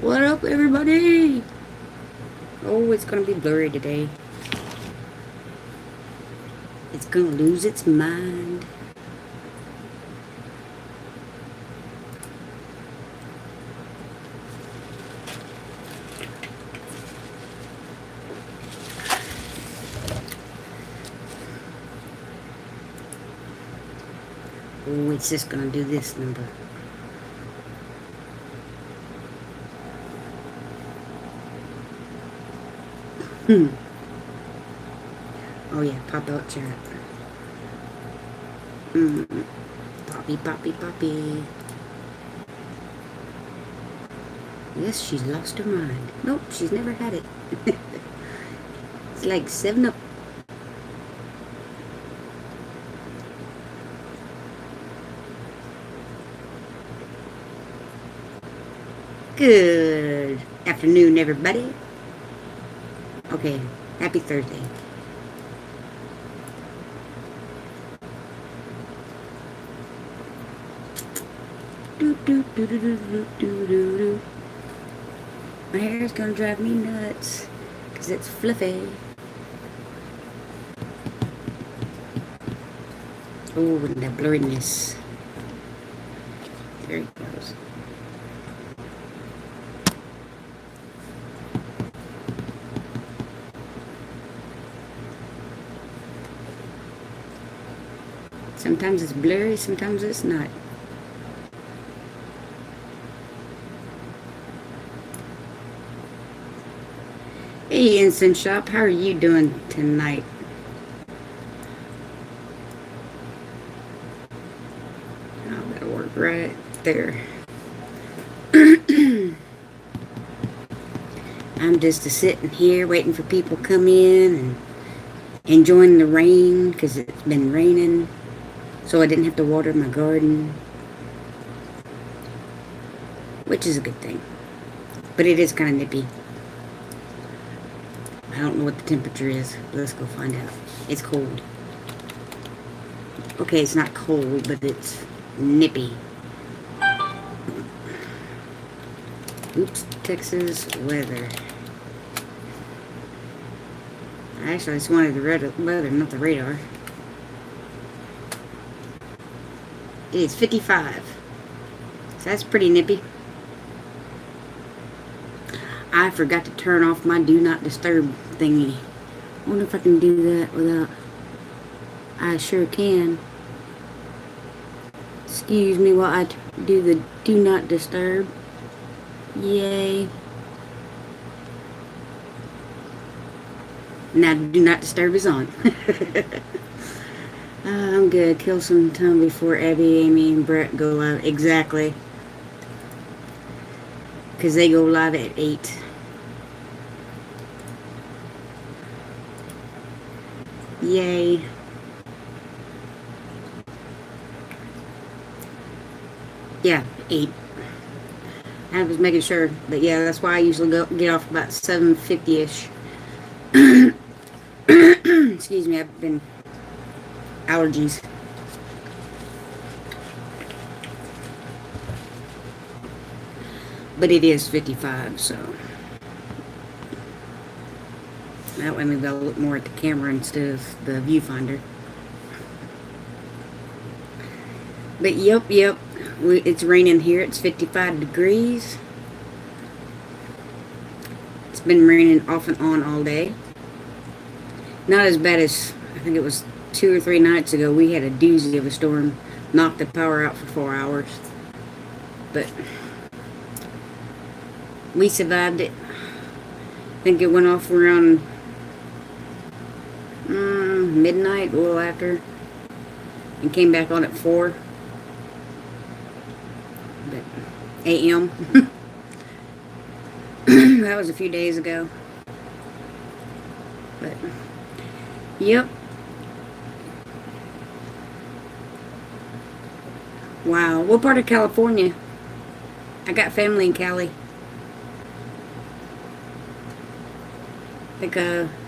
What up, everybody? Oh, it's gonna be blurry today. It's gonna lose its mind. Oh, it's just gonna do this number. Oh yeah, pop out chat. Poppy, poppy, poppy. Yes, she's lost her mind. Nope, she's never had it. It's like 7 Up. Good afternoon, everybody. Okay, happy Thursday. My hair's gonna drive me nuts because it's fluffy. Oh, and the blurriness. There it goes. Sometimes it's blurry, sometimes it's not. Hey, Instant Shop, how are you doing tonight? Oh, that'll work right there. I'm just sitting here waiting for people to come in and enjoying the rain because it's been raining, so I didn't have to water my garden, which is a good thing. But it is kind of nippy. I don't know what the temperature is. Let's go find out. It's cold. Okay, it's not cold, but it's nippy. Oops, Texas weather. Actually, I just wanted the weather, not the radar. It is 55. So that's pretty nippy. I forgot to turn off my do not disturb thingy. I wonder if I can do that without... I sure can. Excuse me while I do the do not disturb. Yay. Now do not disturb is on. I'm good. Kill some time before Abby, Amy, and Brett go live. Exactly. Because they go live at 8. Yay. Yeah, 8. I was making sure. But yeah, that's why I usually get off about 7:50-ish. Excuse me, I've been... allergies. But it is 55, so... that way maybe I'll look more at the camera instead of the viewfinder. But yep, it's raining here. It's 55 degrees. It's been raining off and on all day. Not as bad as, I think it was 2 or 3 nights ago. We had a doozy of a storm. Knocked the power out for 4 hours. But we survived it. I think it went off around midnight, a little after, and came back on at 4 a.m. That was a few days ago. But yep. Wow, what part of California? I got family in Cali. Like,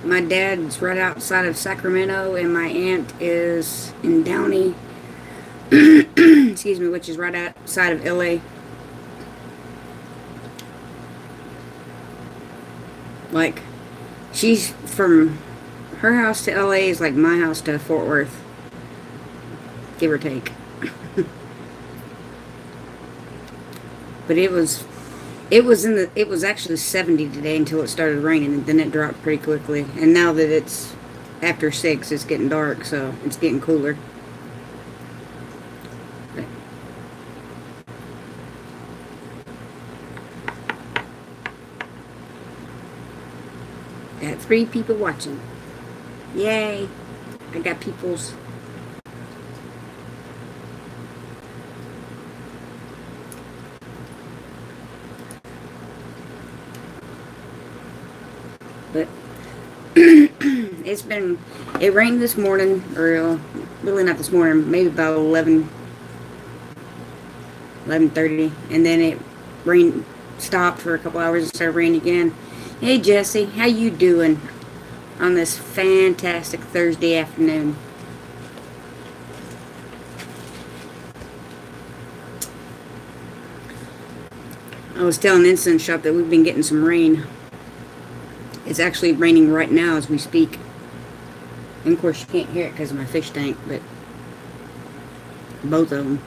my dad's right outside of Sacramento, and my aunt is in Downey, excuse me, which is right outside of LA. Like, she's from her house to LA is like my house to Fort Worth, give or take. But it was actually 70 today until it started raining, and then it dropped pretty quickly. And now that it's after 6, it's getting dark, so it's getting cooler. But got 3 people watching. Yay! I got people's. But it rained this morning, or really not this morning, maybe about 11:30, and then it rained, stopped for a couple hours and started raining again. Hey Jesse, how you doing on this fantastic Thursday afternoon? I was telling Instant Shop that we've been getting some rain. It's actually raining right now as we speak. And of course you can't hear it because of my fish tank, but both of them.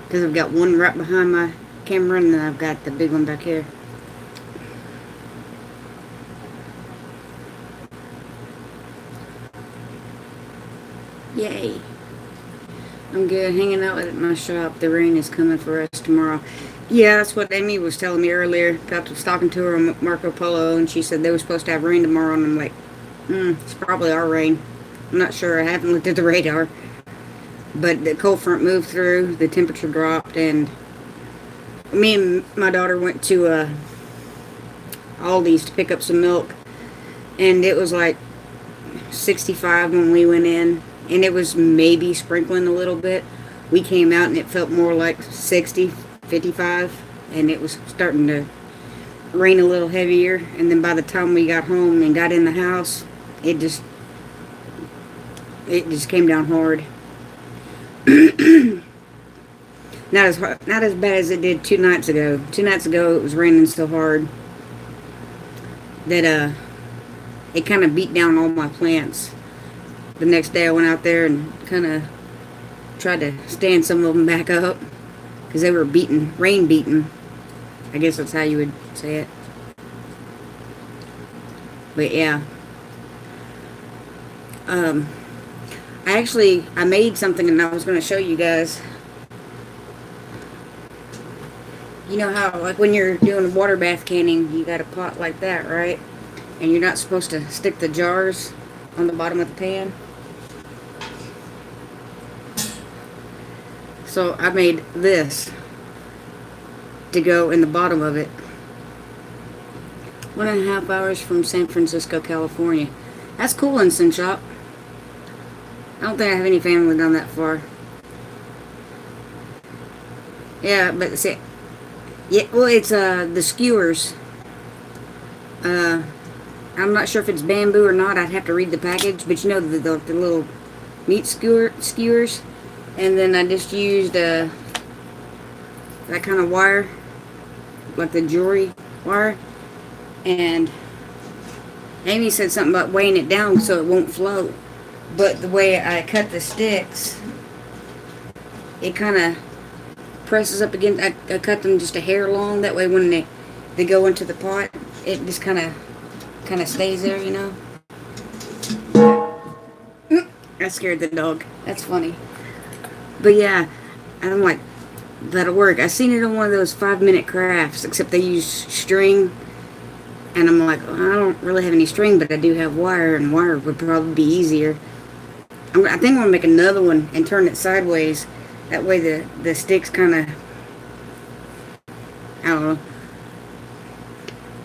Because I've got one right behind my camera, and then I've got the big one back here. Yay. I'm good, hanging out at my shop. The rain is coming for us tomorrow. Yeah, that's what Amy was telling me earlier. I was talking to her on Marco Polo, and she said they were supposed to have rain tomorrow, and I'm like, it's probably our rain. I'm not sure. I haven't looked at the radar. But the cold front moved through, the temperature dropped, and me and my daughter went to Aldi's to pick up some milk, and it was like 65 when we went in, and it was maybe sprinkling a little bit. We came out and it felt more like 60, 55, and it was starting to rain a little heavier. And then by the time we got home and got in the house, it just came down hard. Not as bad as it did 2 nights ago. 2 nights ago it was raining so hard that it kind of beat down all my plants. The next day I went out there and kind of tried to stand some of them back up because they were rain beaten. I guess that's how you would say it. But yeah. I made something and I was going to show you guys. You know how, like when you're doing water bath canning, you got a pot like that, right? And you're not supposed to stick the jars on the bottom of the pan. So I made this to go in the bottom of it. 1.5 hours from San Francisco, California. That's cool, Instant Shop. I don't think I have any family down that far. Yeah, but see, yeah, well, it's the skewers. I'm not sure if it's bamboo or not. I'd have to read the package, but you know the little meat skewers. And then I just used that kind of wire, like the jewelry wire. And Amy said something about weighing it down so it won't float. But the way I cut the sticks, it kind of presses up against. I cut them just a hair long. That way, when they go into the pot, it just kind of stays there, you know. I scared the dog. That's funny. But yeah, I'm like, that'll work. I seen it on one of those 5-minute crafts, except they use string. And I'm like, well, I don't really have any string, but I do have wire, and wire would probably be easier. I think I'm going to make another one and turn it sideways. That way the sticks kind of, I don't know.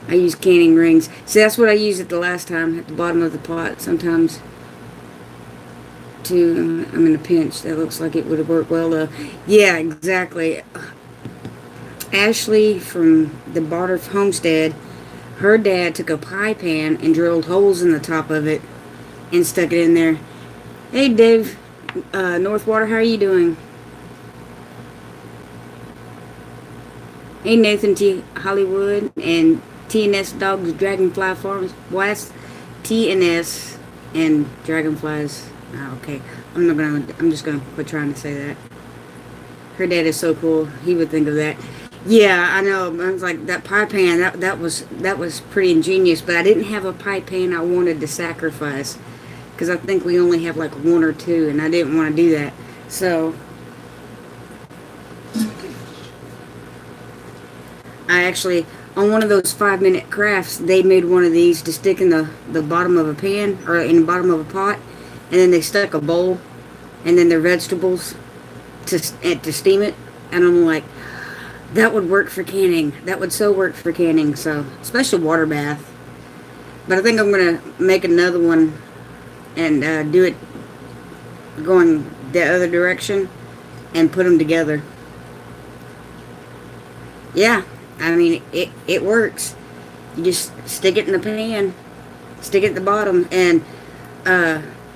I use canning rings. See, that's what I used at the last time, at the bottom of the pot. Sometimes I'm in a pinch. That looks like it would have worked well, though. Yeah, exactly. Ashley from the Barter Homestead, her dad took a pie pan and drilled holes in the top of it and stuck it in there. Hey, Dave, Northwater, how are you doing? Hey, Nathan T. Hollywood and TNS Dogs Dragonfly Farms. West TNS and Dragonflies. Oh, okay. I'm just gonna quit trying to say that. Her dad is so cool. He would think of that. Yeah, I know. I was like, that pie pan. That was pretty ingenious. But I didn't have a pie pan I wanted to sacrifice, because I think we only have like one or two, and I didn't want to do that. So I actually, on one of those 5-minute crafts, they made one of these to stick in the bottom of a pan, or in the bottom of a pot, and then they stuck a bowl, and then their vegetables to steam it. And I'm like, that would work for canning. That would so work for canning. So, especially water bath. But I think I'm gonna make another one and do it going the other direction and put them together. Yeah, I mean, it works. You just stick it in the pan, stick it at the bottom, and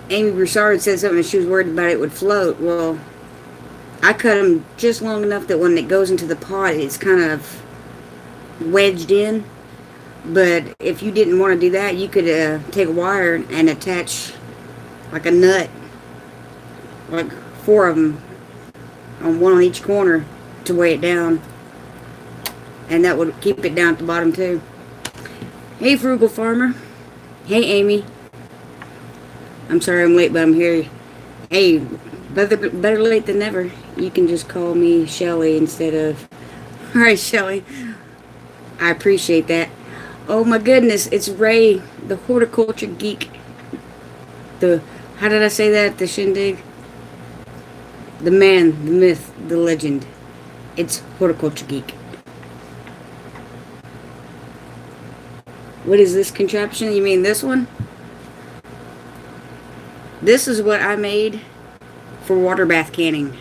Amy Broussard said something, she was worried about it would float. Well, I cut them just long enough that when it goes into the pot, it's kind of wedged in. But if you didn't want to do that, you could take a wire and attach like a nut, like 4 of them, one on each corner to weigh it down. And that would keep it down at the bottom too. Hey, Frugal Farmer. Hey, Amy. I'm sorry I'm late, but I'm here. Hey, better late than never. You can just call me Shelly instead of... Alright, Shelly. I appreciate that. Oh my goodness, it's Ray, the horticulture geek. How did I say that? The shindig? The man, the myth, the legend. It's horticulture geek. What is this contraption? You mean this one? This is what I made for water bath canning.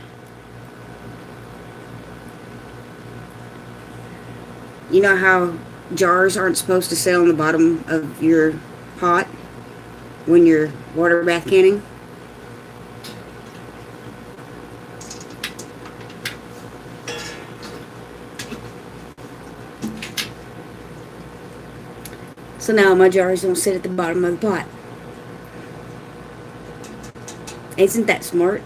You know how jars aren't supposed to sit on the bottom of your pot when you're water bath canning? So now my jars don't sit at the bottom of the pot. Isn't that smart?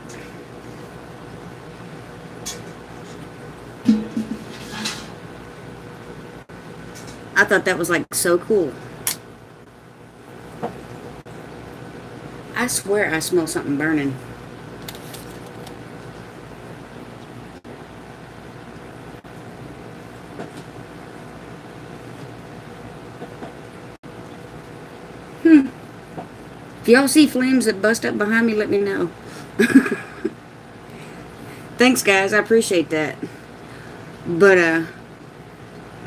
I thought that was like so cool. I swear I smell something burning. If y'all see flames that bust up behind me, let me know. Thanks, guys. I appreciate that. But,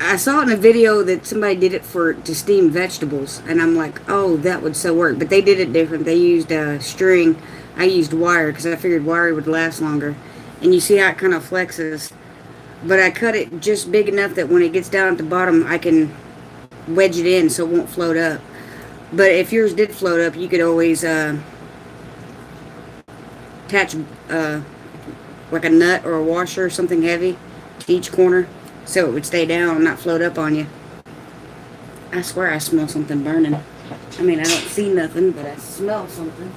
I saw in a video that somebody did it to steam vegetables, and I'm like, oh, that would so work. But they did it different. They used string. I used wire because I figured wire would last longer. And you see how it kind of flexes. But I cut it just big enough that when it gets down at the bottom, I can wedge it in so it won't float up. But if yours did float up, you could always attach like a nut or a washer or something heavy to each corner, so it would stay down and not float up on you. I swear I smell something burning. I mean, I don't see nothing, but I smell something.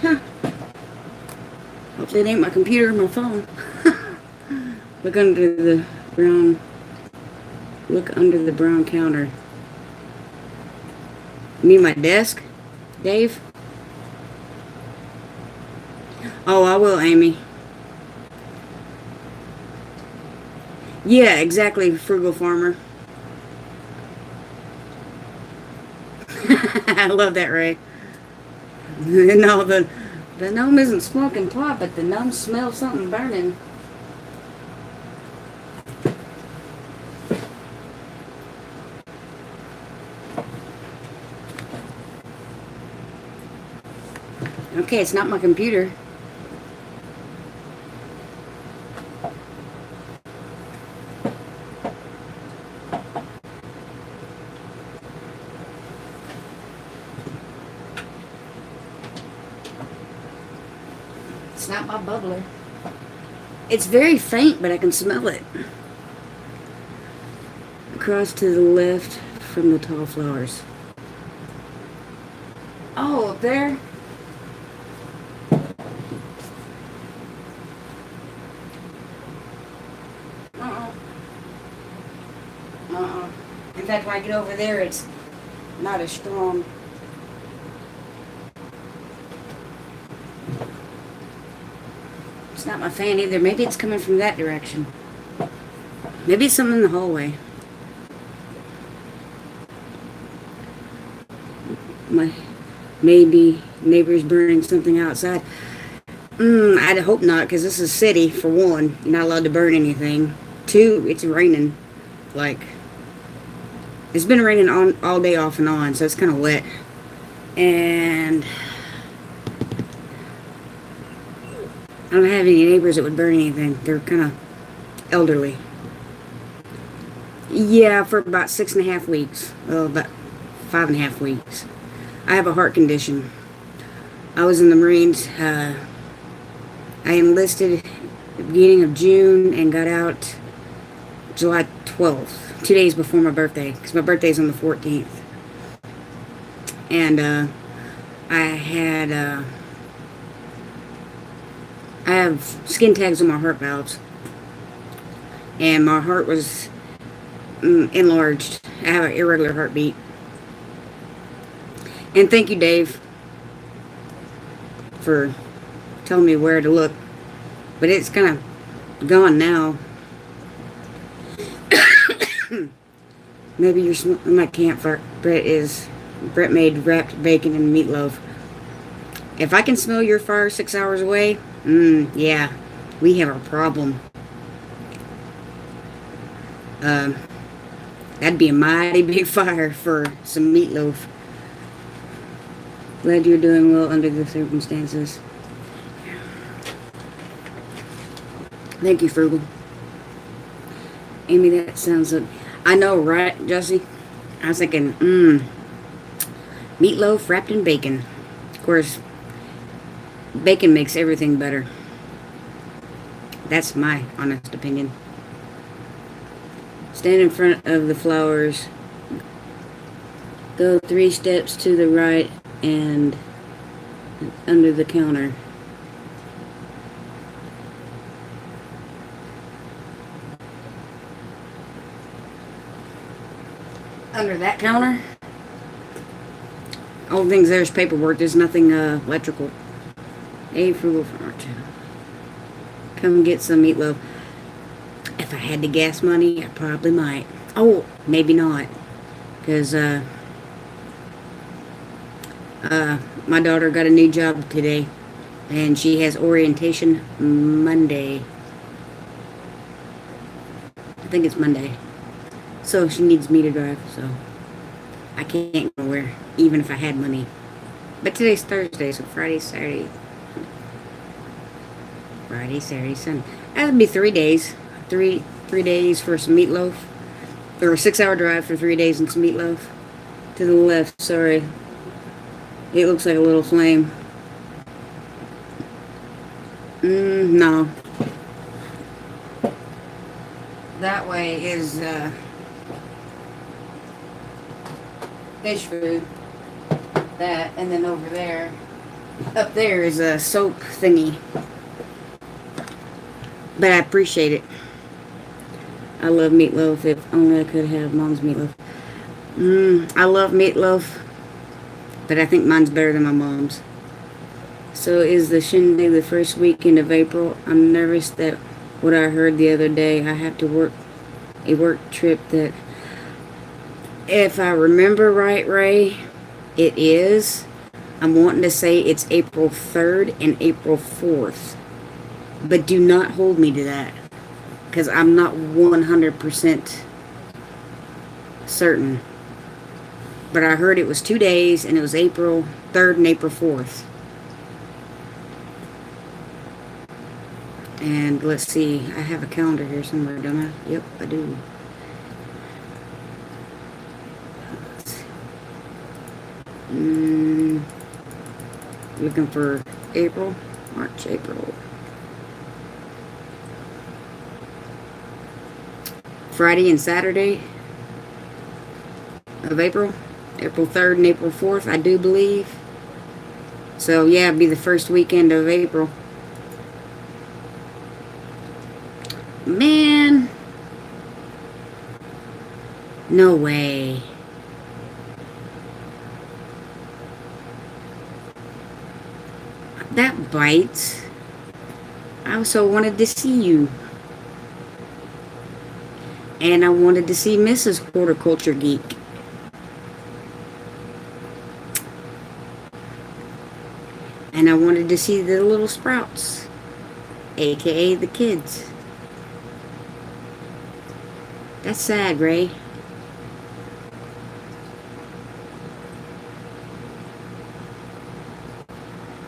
Huh. Hopefully it ain't my computer or my phone. Look under the brown counter. You mean my desk, Dave? Oh, I will, Amy. Yeah, exactly, Frugal Farmer. I love that, Ray. No, the gnome isn't smoking pot, but the gnome smells something burning. Okay, it's not my computer. It's not my bubbler. It's very faint, but I can smell it. Across to the left from the tall flowers. Oh, up there? Uh-uh. Uh-uh. In fact, when I get over there, it's not as strong. It's not my fan either. Maybe it's coming from that direction. Maybe it's something in the hallway. Maybe neighbors burning something outside. I'd hope not, because this is a city, for one. You're not allowed to burn anything. Two, it's raining. Like, it's been raining all day off and on, so it's kind of wet. And I don't have any neighbors that would burn anything. They're kind of elderly. Yeah, for about 6.5 weeks. Well, about 5.5 weeks. I have a heart condition. I was in the Marines. I enlisted at the beginning of June and got out July 12th, 2 days before my birthday, because my birthday's on the 14th. And I have skin tags on my heart valves, and my heart was enlarged. I have an irregular heartbeat. And thank you, Dave, for telling me where to look. But it's kind of gone now. Maybe you're smelling my campfire. Brett made wrapped bacon and meatloaf. If I can smell your fire 6 hours away, yeah, we have a problem. That'd be a mighty big fire for some meatloaf. Glad you're doing well under the circumstances. Thank you, Frugal. Amy, that sounds like... I know, right, Jesse? I was thinking, meatloaf wrapped in bacon. Of course, bacon makes everything better. That's my honest opinion. Stand in front of the flowers. Go 3 steps to the right and under the counter. Under that counter? All the things there's paperwork. There's nothing electrical. Hey, Frugal for Rachael. Come get some meatloaf. If I had the gas money, I probably might. Oh, maybe not. Because my daughter got a new job today. And she has orientation Monday. I think it's Monday. So she needs me to drive, so I can't go nowhere, even if I had money. But today's Thursday, so Friday, Saturday, Sunday. That would be 3 days. Three days for some meatloaf. Or a 6-hour drive for 3 days and some meatloaf. To the left, sorry. It looks like a little flame. No. That way is, fish food. That, and then over there, up there is a soap thingy. But I appreciate it. I love meatloaf. If only I could have Mom's meatloaf. I love meatloaf, but I think mine's better than my mom's. So is the shindig the first weekend of April? I'm nervous that what I heard the other day, I have to work a work trip that, if I remember right, Ray, it is. I'm wanting to say it's April 3rd and April 4th. But do not hold me to that, because I'm not 100% certain. But I heard it was 2 days, and it was April 3rd and April 4th. And let's see, I have a calendar here somewhere, don't I? Yep, I do. Looking for April, March, April. Friday and Saturday of April. April 3rd and April 4th, I do believe. So, yeah, it'd be the first weekend of April. Man. No way. That bites. I also wanted to see you. And I wanted to see Mrs. Horticulture Geek. And I wanted to see the little sprouts, aka the kids. That's sad, Ray.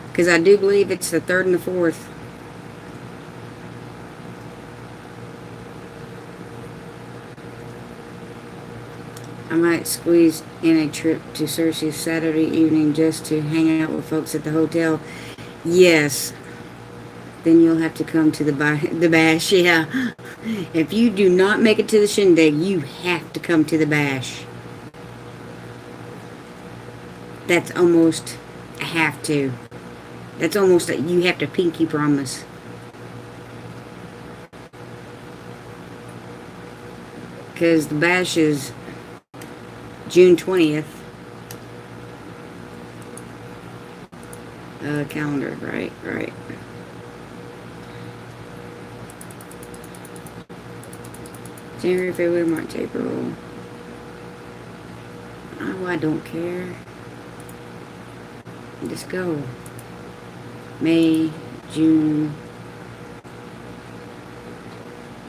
Because I do believe it's the 3rd and the 4th. I might squeeze in a trip to Cersei Saturday evening just to hang out with folks at the hotel. Yes. Then you'll have to come to the bash. Yeah. If you do not make it to the shindig, you have to come to the bash. That's almost a have to. That's almost a, you have to pinky promise. Because the bash is June 20th. Calendar, right. January, February, March, April. Oh, I don't care. Just go. May, June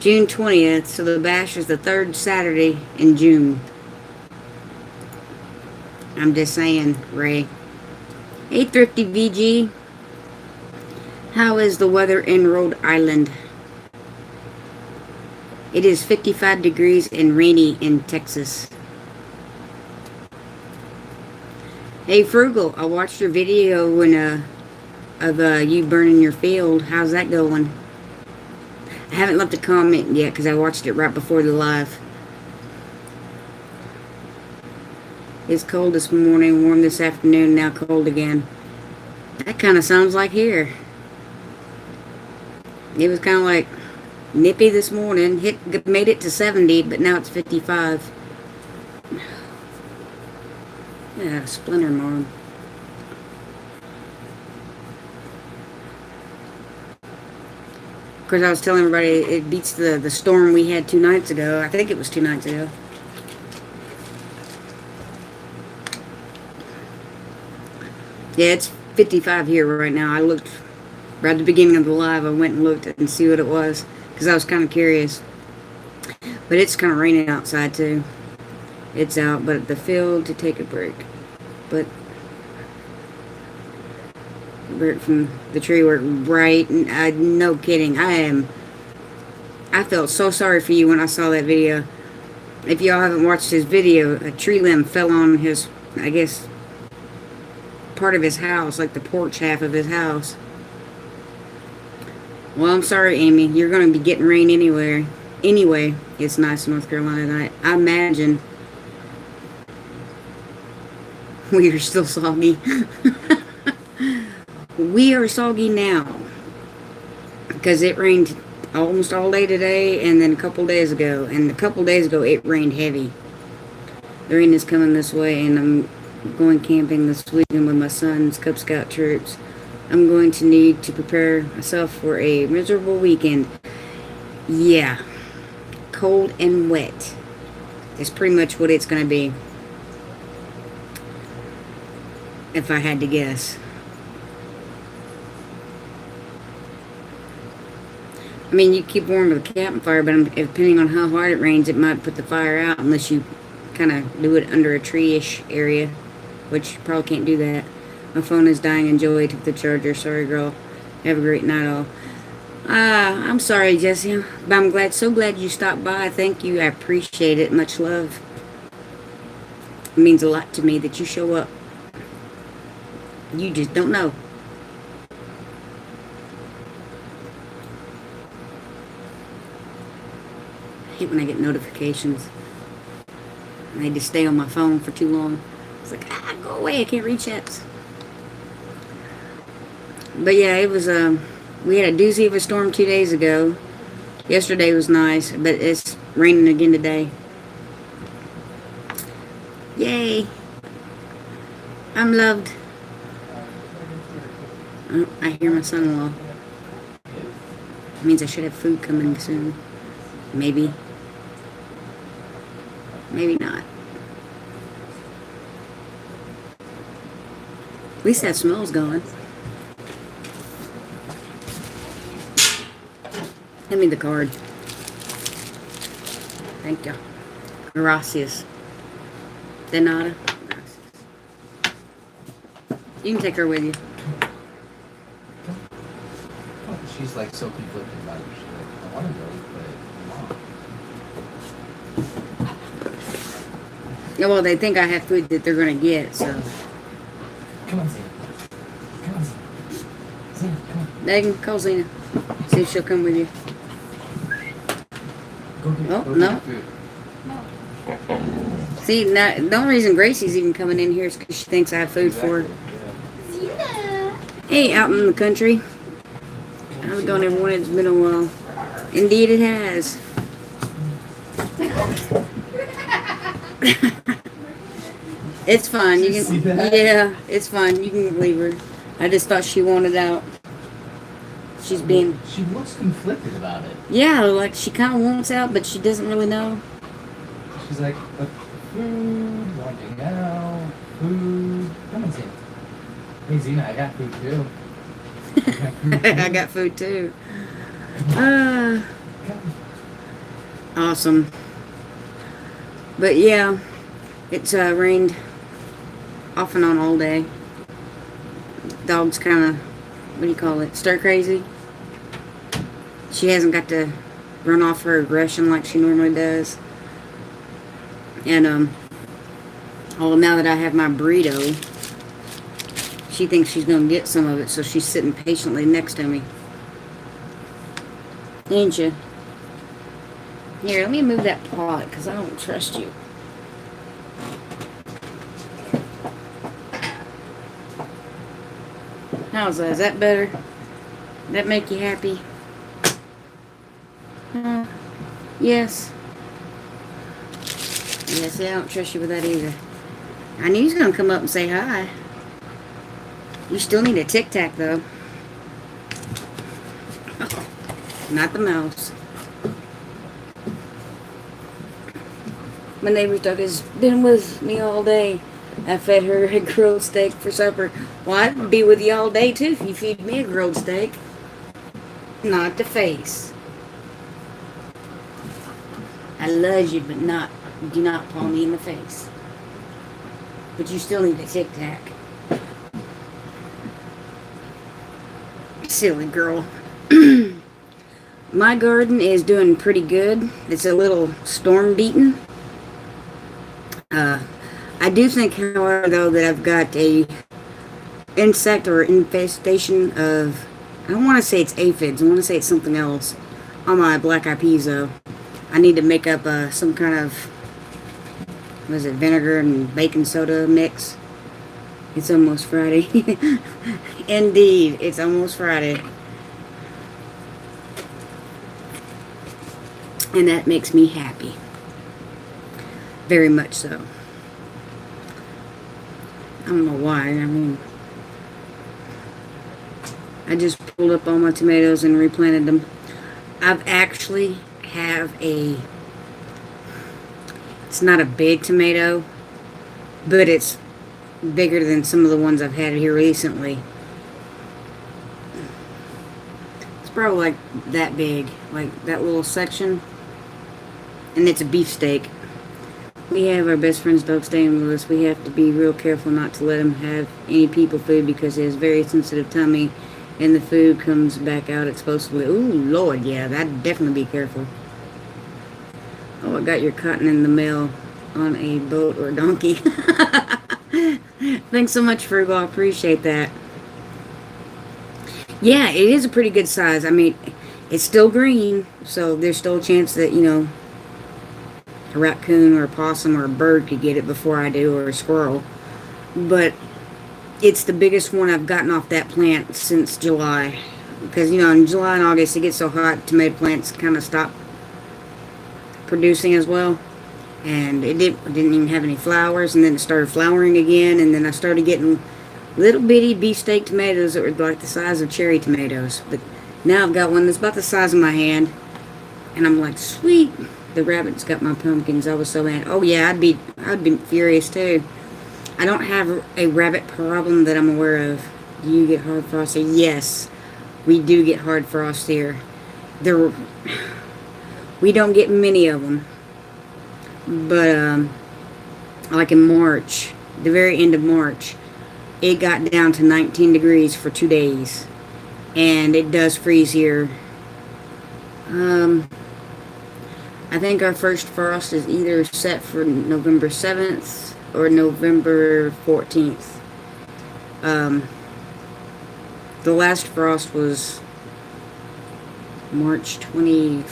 20th, so the bash is the 3rd Saturday in June. I'm just saying, Ray. Hey, Thrifty VG. How is the weather in Rhode Island? It is 55 degrees and rainy in Texas. Hey, Frugal, I watched your video of you burning your field. How's that going? I haven't left a comment yet because I watched it right before the live. It's cold this morning, warm this afternoon, now cold again. That kind of sounds like here. It was kind of like nippy this morning. Made it to 70, but now it's 55. Yeah, splinter mom. Of course, I was telling everybody it beats the storm we had 2 nights ago. I think it was 2 nights ago. Yeah, it's 55 here right now. I looked right at the beginning of the live. I went and looked and see what it was because I was kind of curious. But it's kind of raining outside too. It's out, but at the field to take a break. But break from the tree work, right? No kidding. I felt so sorry for you when I saw that video. If y'all haven't watched his video, a tree limb fell on his, I guess, part of his house, like the porch half of his house. Well, I'm sorry, Amy. You're going to be getting rain anyway. Anyway, it's nice in North Carolina tonight. I imagine we are still soggy. We are soggy now because it rained almost all day today and then a couple days ago. And a couple days ago, it rained heavy. The rain is coming this way, and I'm going camping this weekend with my son's Cub Scout troops. I'm going to need to prepare myself for a miserable weekend. Yeah. Cold and wet. That's pretty much what it's going to be. If I had to guess. I mean, you keep warm with a campfire, but depending on how hard it rains, it might put the fire out unless you kind of do it under a tree-ish area, which you probably can't do that. My phone is dying and Joey took the charger. Sorry, girl. Have a great night, all. I'm sorry, Jesse, but I'm so glad you stopped by. Thank you. I appreciate it. Much love. It means a lot to me that you show up. You just don't know. hate when I get notifications. And they just stay on my phone for too long. It's like, go away, I can't read chats. But yeah, it was, we had a doozy of a storm 2 days ago. Yesterday was nice, but it's raining again today. Yay. I'm loved. Oh, I hear my son-in-law. Means I should have food coming soon. Maybe. Maybe not. At least that smell's gone. Hand me the card. Thank you. Gracias. De nada. Gracias. You can take her with you. She's like so conflicted about it. She's like, I want to go, but Yeah, well, they think I have food that they're going to get, so. Come on, Zena. Come on, Zena. Zena, come on. Megan, call Zena. See if she'll come with you. Go get, Oh, go no. get food. See, now, the only reason Gracie's even coming in here is because she thinks I have food for her. Yeah. Hey, out in the country. How's it going, everyone? It's been a while. Indeed, it has. It's fine. You can. Yeah, it's fine. You can leave her. I just thought she wanted out. She's being. She looks conflicted about it. Yeah, like she kind of wants out, but she doesn't really know. She's like, food, wanting out, food. Come on, Zena. Hey, Zena, I got food too. I got food too. Awesome. But yeah, it's rained off and on all day. Dog's kind of, what do you call it, stir crazy. She hasn't got to run off her aggression like she normally does. And oh, now that I have my burrito, she thinks she's going to get some of it, so she's sitting patiently next to me. Ain't you? Here, let me move that pot, because I don't trust you. How's that? Is that better? Does that make you happy? Yes. Yeah, see, I don't trust you with that either. I knew he was going to come up and say hi. You still need a Tic Tac, though. Oh, not the mouse. My neighbor's dog has been with me all day. I fed her a grilled steak for supper. Well, I'd be with you all day, too, if you feed me a grilled steak. Not the face. I love you, but do not paw me in the face. But you still need a Tic Tac. Silly girl. My garden is doing pretty good. It's a little storm beaten. I do think, however, though, that I've got a insect or infestation of, I don't want to say it's aphids, I want to say it's something else on my black eyed peas, though. I need to make up some kind of, what is it, vinegar and baking soda mix. It's almost Friday. Indeed, it's almost Friday. And that makes me happy. Very much so. I don't know why. I mean, I just pulled up all my tomatoes and replanted them. I've actually have it's not a big tomato, but it's bigger than some of the ones I've had here recently. It's probably like that big, like that little section. And it's a beefsteak. We have our best friend's dog staying with us. We have to be real careful not to let him have any people food because he has very sensitive tummy and the food comes back out explosively. Ooh, Lord, yeah, that'd definitely be careful. Oh, I got your cotton in the mail on a boat or a donkey. Thanks so much, Frugal. I appreciate that. Yeah, it is a pretty good size. I mean, it's still green, so there's still a chance that, you know, a raccoon or a possum or a bird could get it before I do, or a squirrel. But it's the biggest one I've gotten off that plant since July. Because, in July and August it gets so hot, tomato plants kind of stop producing as well. And it didn't even have any flowers, and then it started flowering again, and then I started getting little bitty beefsteak tomatoes that were like the size of cherry tomatoes. But now I've got one that's about the size of my hand, and I'm like, sweet. The rabbits got my pumpkins. I was so mad. Oh yeah, I'd be furious too. I don't have a rabbit problem that I'm aware of. Do you get hard frost here? Yes, we do get hard frost here. We don't get many of them. But, like in March, the very end of March, it got down to 19 degrees for 2 days. And it does freeze here. I think our first frost is either set for November 7th or November 14th. The last frost was March 24th,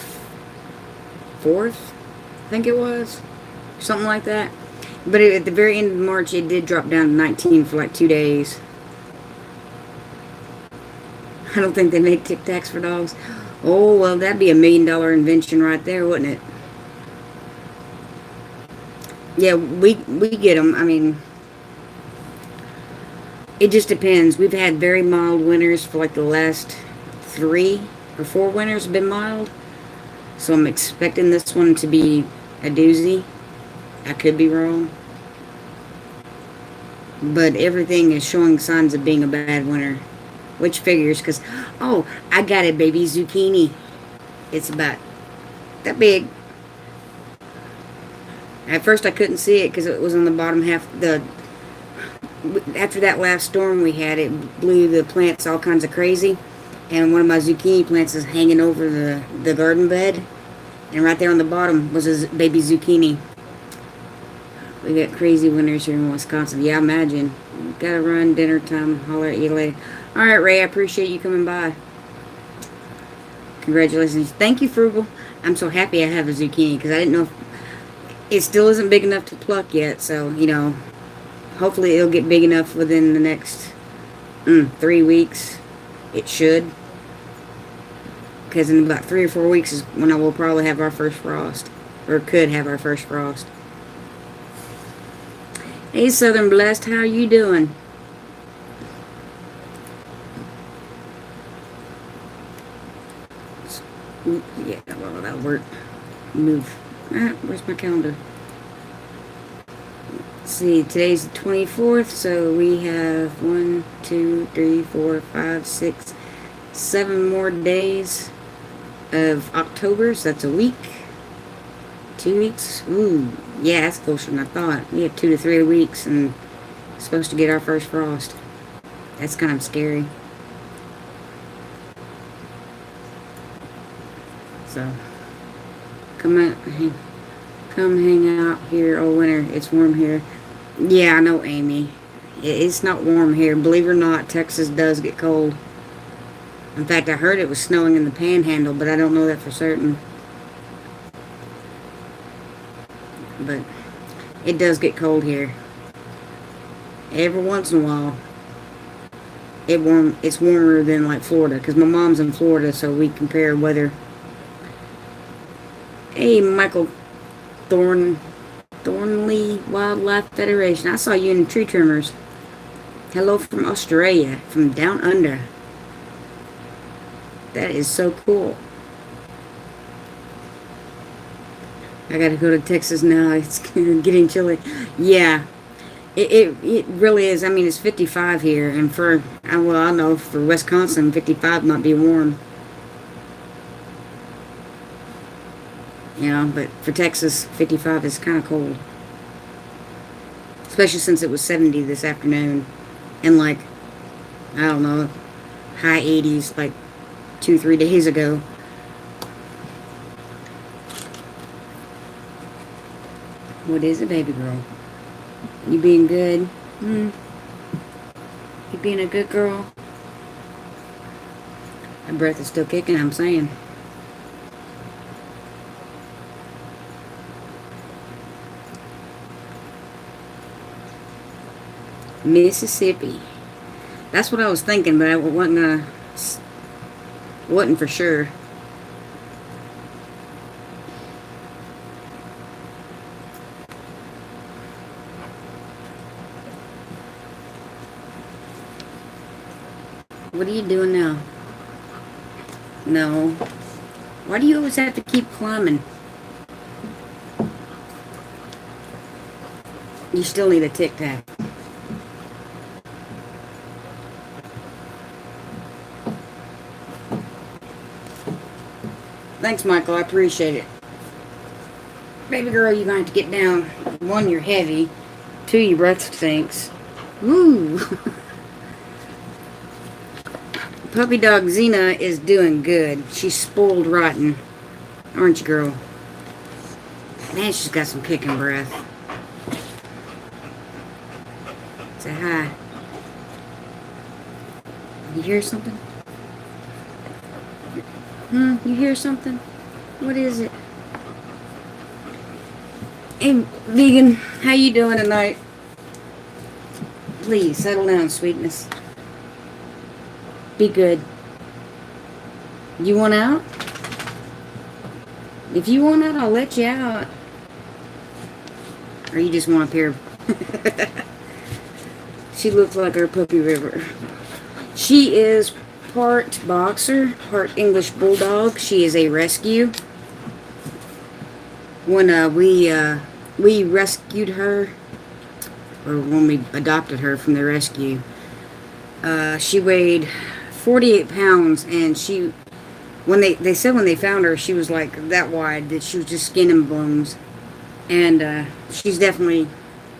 I think it was. Something like that. But at the very end of March, it did drop down to 19 for like 2 days. I don't think they make Tic Tacs for dogs. Oh, well, that'd be $1 million invention right there, wouldn't it? Yeah, we get them. I mean, it just depends. We've had very mild winters for like the last 3 or 4 winters have been mild. So I'm expecting this one to be a doozy. I could be wrong. But everything is showing signs of being a bad winter. Which figures, because, oh, I got a baby zucchini. It's about that big. At first I couldn't see it because it was on the bottom half. After that last storm we had, it blew the plants all kinds of crazy. And one of my zucchini plants is hanging over the garden bed. And right there on the bottom was a baby zucchini. We got crazy winters here in Wisconsin. Yeah, imagine. Gotta run, dinner time. Holler at you later. Alright, Ray, I appreciate you coming by. Congratulations. Thank you, Frugal. I'm so happy I have a zucchini because I didn't know if it still isn't big enough to pluck yet. So, hopefully it'll get big enough within the next 3 weeks. It should. Because in about 3 or 4 weeks is when I will probably have our first frost. Or could have our first frost. Hey, Southern Blessed, how are you doing? Yeah, well, that'll work. Move. Where's my calendar? Let's see, today's the 24th, so we have 1, 2, 3, 4, 5, 6, 7 more days of October, so that's a week. 2 weeks? Ooh, yeah, that's closer than I thought. We have 2 to 3 weeks and supposed to get our first frost. That's kind of scary. So, come hang out here all winter. It's warm here. Yeah, I know, Amy. It's not warm here. Believe it or not, Texas does get cold. In fact, I heard it was snowing in the Panhandle, but I don't know that for certain. But it does get cold here. Every once in a while. It's warmer than like Florida, because my mom's in Florida, so we compare weather. Hey, Michael Thornley Wildlife Federation. I saw you in Tree Trimmers. Hello from Australia, from down under. That is so cool. I gotta go to Texas now. It's getting chilly. Yeah, it really is. I mean, it's 55 here, and I know for Wisconsin, 55 might be warm. But for Texas, 55 is kind of cold. Especially since it was 70 this afternoon. And I don't know, high 80s like 2-3 days ago. What is it, baby girl? You being good? You being a good girl? My breath is still kicking, I'm saying. Mississippi. That's what I was thinking, but I wasn't for sure. What are you doing now? No. Why do you always have to keep climbing? You still need a Tic Tac. Thanks, Michael. I appreciate it. Baby girl, you're going to have to get down. One, you're heavy. Two, your breath stinks. Woo! Puppy dog Xena is doing good. She's spoiled rotten. Aren't you, girl? Man, she's got some kicking breath. Say hi. You hear something? You hear something? What is it? Hey, vegan, how you doing tonight? Please, settle down, sweetness. Be good. You want out? If you want out, I'll let you out. Or you just want up here. She looks like our puppy River. She is part boxer, part English bulldog. She is a rescue. When we rescued her, or when we adopted her from the rescue, she weighed 48 pounds, and they said when they found her, she was like that wide, that she was just skin and bones. And she's definitely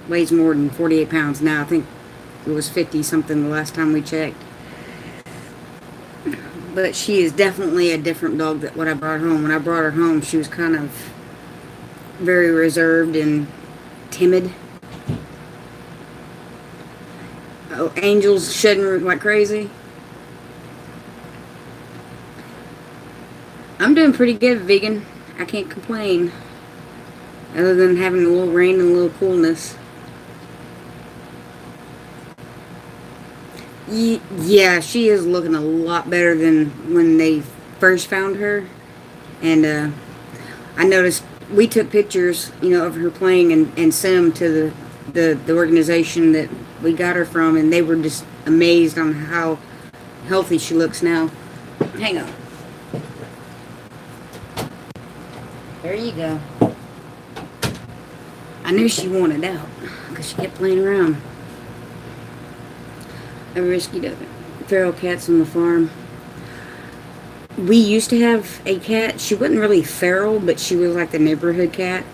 weighs more than 48 pounds now. I think it was 50 something the last time we checked. But she is definitely a different dog than what I brought home. When I brought her home, she was kind of very reserved and timid. Oh, Angel's shedding like crazy. I'm doing pretty good, vegan. I can't complain. Other than having a little rain and a little coolness. Yeah, she is looking a lot better than when they first found her. And I noticed we took pictures, of her playing and sent them to the organization that we got her from, and they were just amazed on how healthy she looks now. Hang on. There you go. I knew she wanted out because she kept playing around. I rescued feral cats on the farm. We used to have a cat. She wasn't really feral, but she was like the neighborhood cat.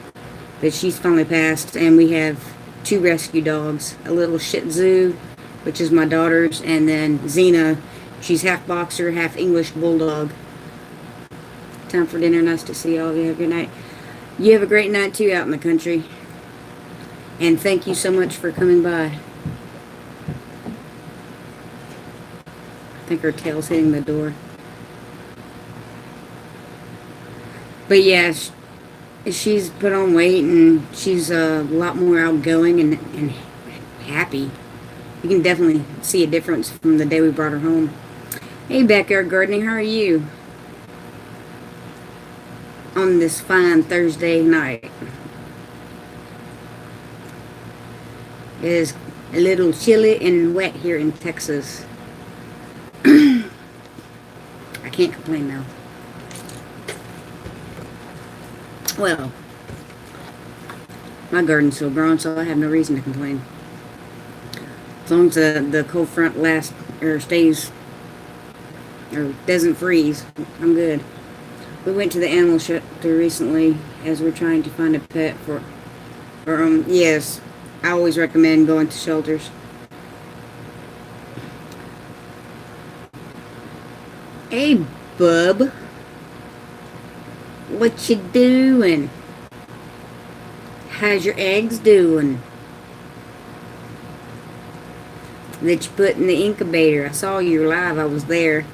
But she's finally passed, and we have 2 rescue dogs. A little Shih Tzu, which is my daughter's, and then Xena. She's half boxer, half English bulldog. Time for dinner. Nice to see all of you. Have a good night. You have a great night, too, out in the country. And thank you so much for coming by. I think her tail's hitting the door. But yeah, she's put on weight, and she's a lot more outgoing and happy. You can definitely see a difference from the day we brought her home. Hey, Backyard Gardening, how are you? On this fine Thursday night. It is a little chilly and wet here in Texas. I can't complain now. Well, my garden's still growing, so I have no reason to complain. As long as the cold front lasts or stays or doesn't freeze, I'm good. We went to the animal shelter recently as we're trying to find a pet for yes, I always recommend going to shelters. Hey, bub. What you doing? How's your eggs doing? That you put in the incubator. I saw you live. I was there.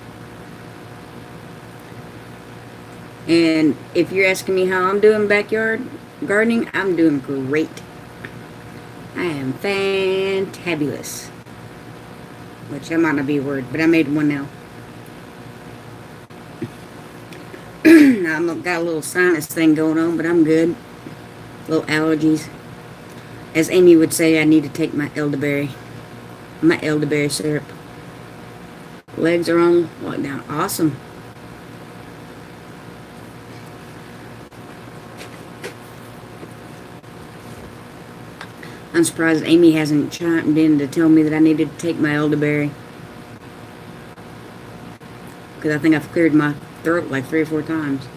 And if you're asking me how I'm doing backyard gardening, I'm doing great. I am fantabulous. Which that might not be a word, but I made one now. I've got a little sinus thing going on, but I'm good. Little allergies. As Amy would say, I need to take my elderberry. My elderberry syrup. Legs are on lockdown. Awesome. I'm surprised Amy hasn't chimed in to tell me that I needed to take my elderberry. Because I think I've cleared my throat like 3 or 4 times.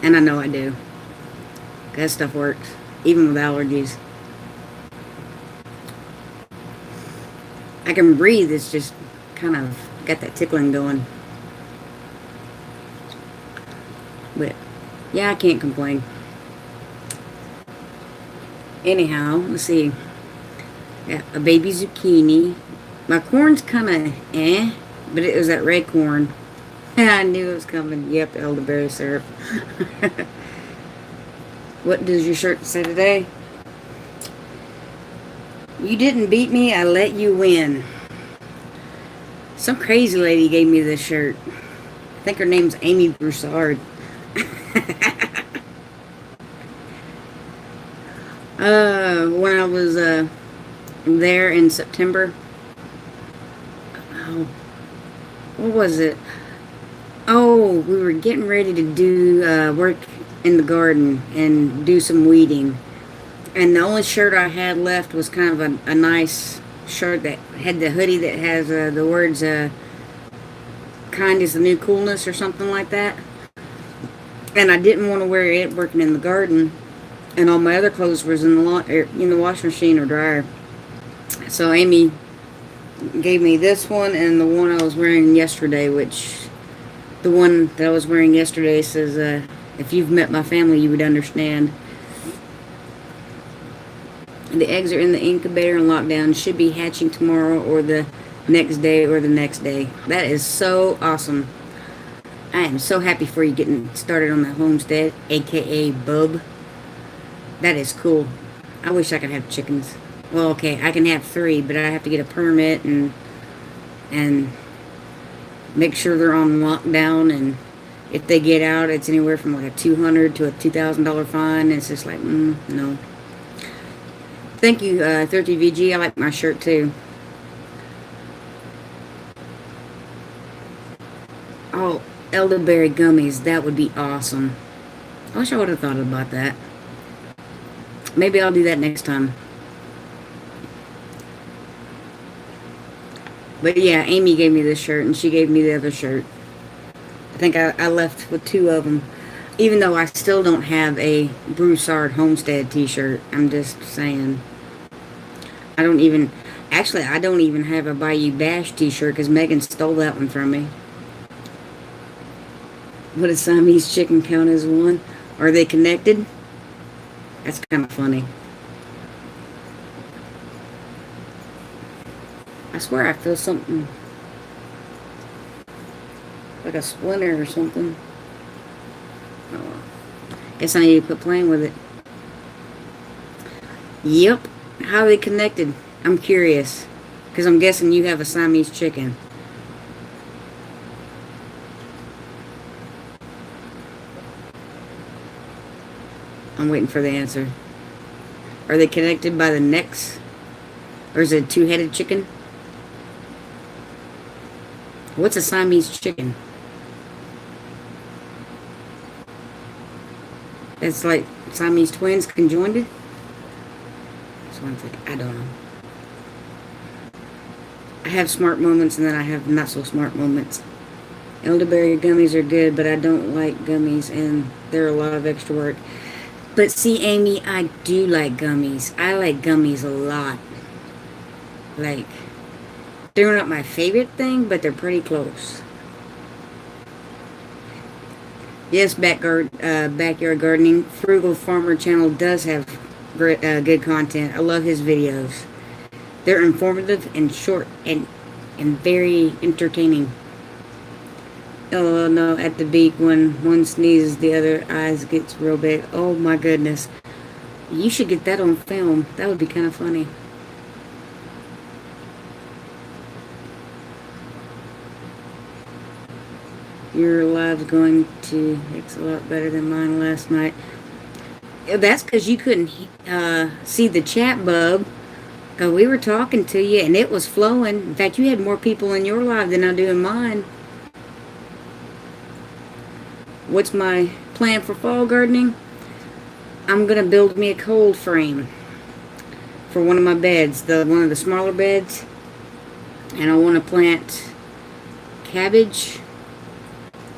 And I know I do. That stuff works. Even with allergies. I can breathe. It's just kind of got that tickling going. But yeah, I can't complain. Anyhow, let's see. Got a baby zucchini. My corn's kind of but it was that red corn. I knew it was coming. Yep, elderberry syrup. What does your shirt say today? You didn't beat me, I let you win. Some crazy lady gave me this shirt. I think her name's Amy Broussard. When I was there in September. Oh, what was it? Oh, we were getting ready to do work in the garden and do some weeding. And the only shirt I had left was kind of a nice shirt that had the hoodie that has the words kind is the new coolness or something like that. And I didn't want to wear it working in the garden. And all my other clothes was in the washing machine or dryer. So Amy gave me this one and the one I was wearing yesterday, which the one that I was wearing yesterday says, if you've met my family, you would understand. The eggs are in the incubator and lockdown. Should be hatching tomorrow or the next day or the next day. That is so awesome. I am so happy for you getting started on that homestead, aka bub. That is cool. I wish I could have chickens. Well, okay, I can have 3, but I have to get a permit and make sure they're on lockdown, and if they get out, it's anywhere from like a $200 to a $2,000 fine. It's just like, no. Thank you, 30VG. I like my shirt too. Oh, elderberry gummies. That would be awesome. I wish I would have thought about that. Maybe I'll do that next time. But yeah, Amy gave me this shirt, and she gave me the other shirt. I think I left with 2 of them. Even though I still don't have a Broussard Homestead t-shirt. I'm just saying. I don't even have a Bayou Bash t-shirt because Megan stole that one from me. What does Siamese chicken count as one? Are they connected? That's kind of funny. I swear I feel something like a splinter or something. Oh, guess I need to quit playing with it. Yep. How are they connected? I'm curious. Because I'm guessing you have a Siamese chicken. I'm waiting for the answer. Are they connected by the necks? Or is it a 2-headed chicken? What's a Siamese chicken? It's like Siamese twins conjoined? That's one thing. I don't know. I have smart moments and then I have not so smart moments. Elderberry gummies are good, but I don't like gummies and they're a lot of extra work. But see, Amy, I do like gummies. I like gummies a lot. Like, they're not my favorite thing, but they're pretty close. Yes, backyard gardening. Frugal Farmer channel does have great, good content. I love his videos. They're informative and short and very entertaining. Oh no, at the beak when one sneezes, the other eyes gets real big. Oh my goodness. You should get that on film. That would be kind of funny. Your live's going to. It's a lot better than mine last night. That's because you couldn't see the chat, bub. Because we were talking to you and it was flowing. In fact, you had more people in your live than I do in mine. What's my plan for fall gardening? I'm going to build me a cold frame for one of my beds, one of the smaller beds. And I want to plant cabbage,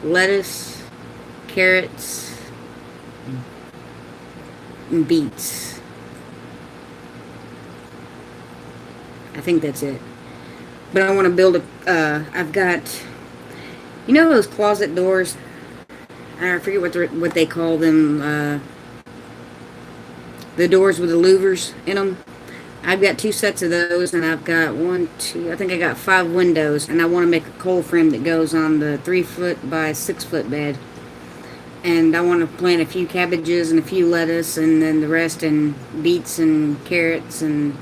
lettuce, carrots, and beets. I think that's it. But I want to build I've got, you know those closet doors? I forget what they call them. The doors with the louvers in them. I've got 2 sets of those, and I've got I think I got 5 windows, and I want to make a cold frame that goes on the 3-foot by 6-foot bed. And I want to plant a few cabbages and a few lettuce, and then the rest in beets and carrots and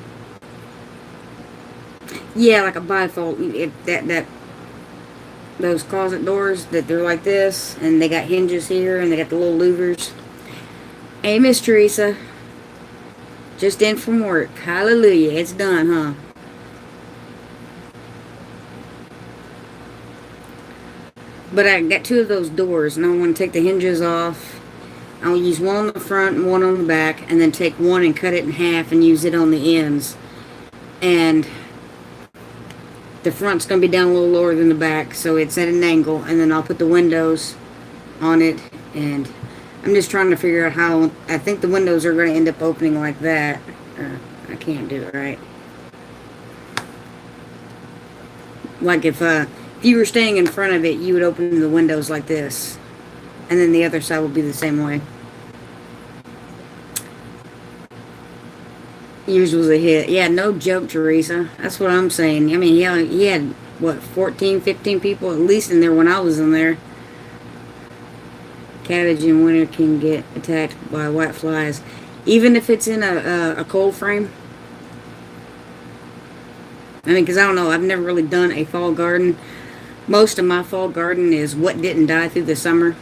yeah, like a bifold. Those closet doors that they're like this, and they got hinges here, and they got the little louvers. Hey, Miss Teresa. Just in from work. Hallelujah. It's done, huh? But I got 2 of those doors, and I want to take the hinges off. I'll use one on the front and one on the back, and then take one and cut it in half and use it on the ends. And the front's going to be down a little lower than the back, so it's at an angle. And then I'll put the windows on it, and I'm just trying to figure out how. I think the windows are going to end up opening like that. I can't do it right. Like if you were standing in front of it, you would open the windows like this. And then the other side would be the same way. Yours was a hit. Yeah, no joke, Teresa. That's what I'm saying. I mean, he had, what, 14, 15 people at least in there when I was in there. Cabbage in winter can get attacked by white flies. Even if it's in a cold frame. I mean, because I don't know. I've never really done a fall garden. Most of my fall garden is what didn't die through the summer.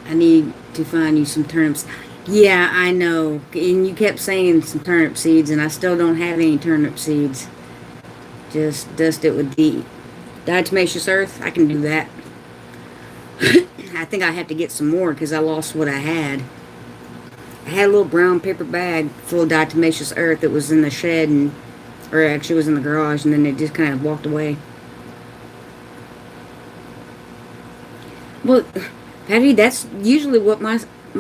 I need to find you some turnips. Yeah, I know. And you kept saying some turnip seeds, and I still don't have any turnip seeds. Just dust it with diatomaceous earth. I can do that. I think I have to get some more because I lost what I had. I had a little brown paper bag full of diatomaceous earth that was in the shed, or actually was in the garage, and then it just kind of walked away. Well, Patty, that's usually what my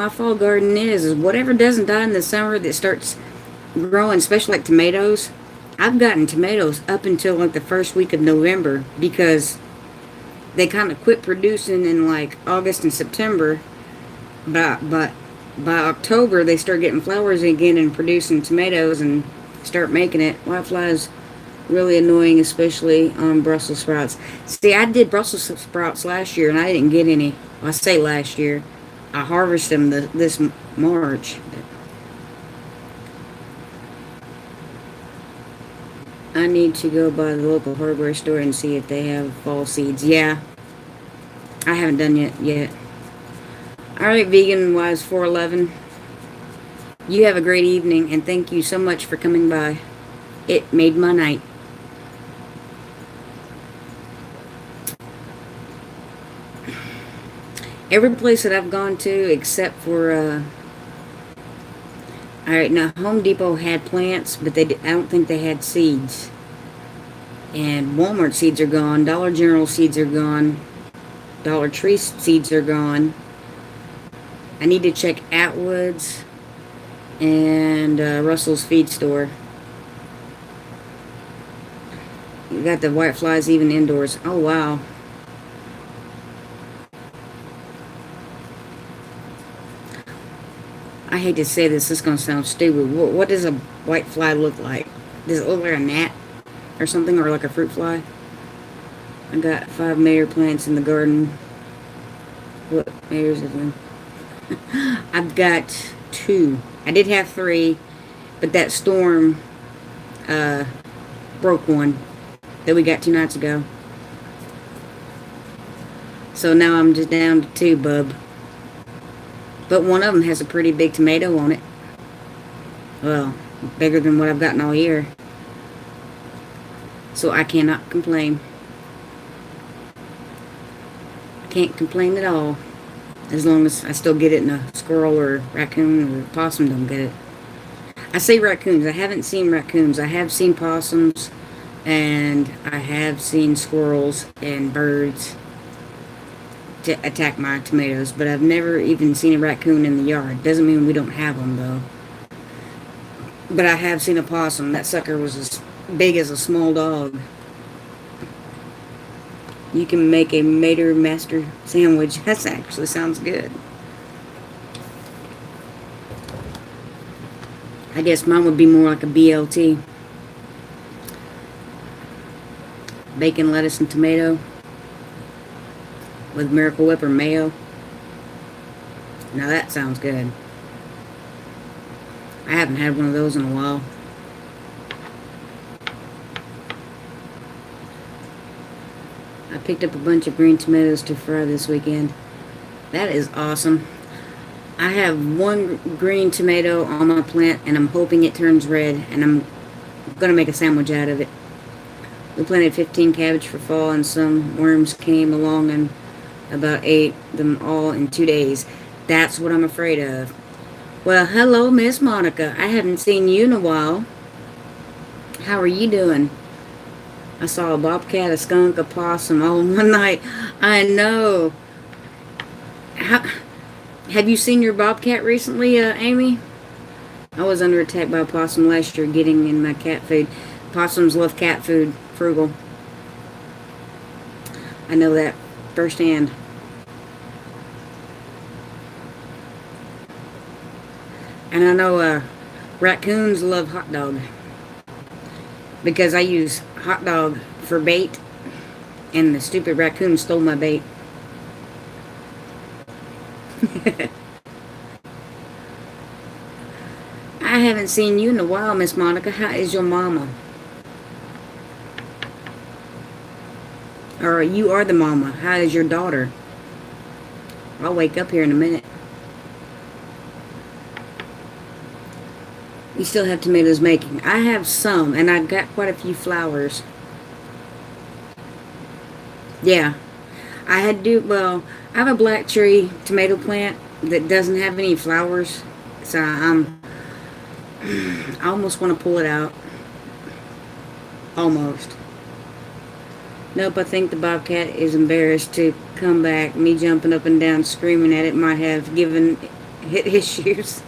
fall garden is whatever doesn't die in the summer that starts growing, especially like tomatoes. I've gotten tomatoes up until like the first week of November because they kind of quit producing in like August and September, but by October they start getting flowers again and producing tomatoes and start making it. Whiteflies really annoying, especially on Brussels sprouts. See, I did Brussels sprouts last year and I didn't get any. Well, I say last year. I harvested them this March. I need to go by the local hardware store and see if they have fall seeds. Yeah. I haven't done it yet. Alright, Vegan Wise 411. You have a great evening, and thank you so much for coming by. It made my night. Every place that I've gone to, except for, alright, now Home Depot had plants, but I don't think they had seeds. And Walmart seeds are gone. Dollar General seeds are gone. Dollar Tree seeds are gone. I need to check Atwood's and Russell's Feed Store. You got the white flies even indoors. Oh, wow. I hate to say this. This is going to sound stupid. What does a white fly look like? Does it look like a gnat or something, or like a fruit fly? I got 5 mater plants in the garden. What maters is in? I've got 2. I did have 3, but that storm broke one that we got 2 nights ago. So now I'm just down to 2, bub. But one of them has a pretty big tomato on it. Well, bigger than what I've gotten all year. So I cannot complain. I can't complain at all. As long as I still get it and a squirrel or raccoon or possum don't get it. I say raccoons. I haven't seen raccoons. I have seen possums. And I have seen squirrels and birds to attack my tomatoes. But I've never even seen a raccoon in the yard. Doesn't mean we don't have them though. But I have seen a possum. That sucker was as big as a small dog. You can make a Mater Master sandwich. That actually sounds good. I guess mine would be more like a BLT. Bacon, lettuce, and tomato. With Miracle Whip or mayo. Now that sounds good. I haven't had one of those in a while. I picked up a bunch of green tomatoes to fry this weekend. That is awesome. I have 1 green tomato on my plant and I'm hoping it turns red and I'm going to make a sandwich out of it. We planted 15 cabbage for fall and some worms came along and about ate them all in 2 days. That's what I'm afraid of. Well, hello, Miss Monica. I haven't seen you in a while. How are you doing? I saw a bobcat, a skunk, a possum all in one night. I know. Have you seen your bobcat recently, Amy? I was under attack by a possum last year getting in my cat food. Possums love cat food. Frugal. I know that firsthand. And I know raccoons love hot dog. Because I use hot dog for bait. And the stupid raccoon stole my bait. I haven't seen you in a while, Miss Monica. How is your mama? Or you are the mama. How is your daughter? I'll wake up here in a minute. You still have tomatoes making. I have some, and I've got quite a few flowers. Yeah. I had to do, well, I have a black cherry tomato plant that doesn't have any flowers. So I almost want to pull it out. Almost. Nope, I think the bobcat is embarrassed to come back. Me jumping up and down screaming at it might have given it issues.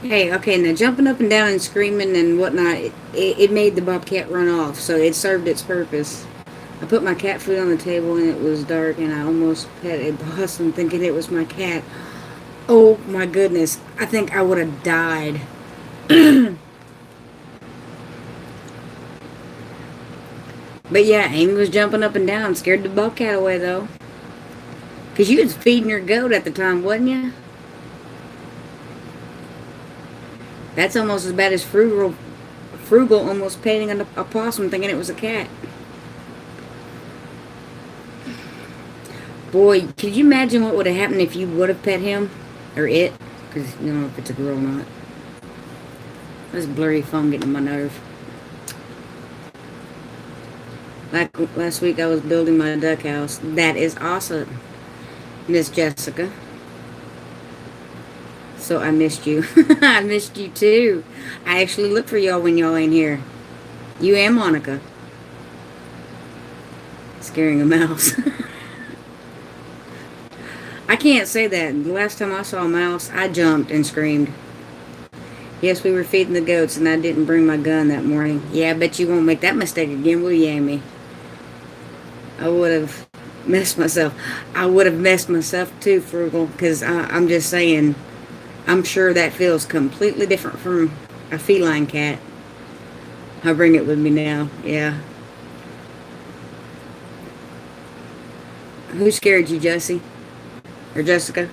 Hey, okay, now jumping up and down and screaming and whatnot, it made the bobcat run off, so it served its purpose. I put my cat food on the table and it was dark and I almost pet a possum thinking it was my cat. Oh my goodness, I think I would have died. But yeah, Amy was jumping up and down, scared the bobcat away though. Because you was feeding your goat at the time, wasn't you? That's almost as bad as Frugal almost petting a possum thinking it was a cat. Boy, could you imagine what would have happened if you would have pet him? Or it? Because you don't know if it's a girl or not. This blurry phone getting on my nerve. Like last week I was building my duck house. That is awesome, Miss Jessica. So I missed you. I missed you too. I actually look for y'all when y'all ain't here. You and Monica. Scaring a mouse. I can't say that. The last time I saw a mouse, I jumped and screamed. Yes, we were feeding the goats and I didn't bring my gun that morning. Yeah, I bet you won't make that mistake again, will you, Amy? I would have messed myself. I would have messed myself too, Frugal, because I'm just saying, I'm sure that feels completely different from a feline cat. I'll bring it with me now. Yeah. Who scared you, Jesse? Or Jessica?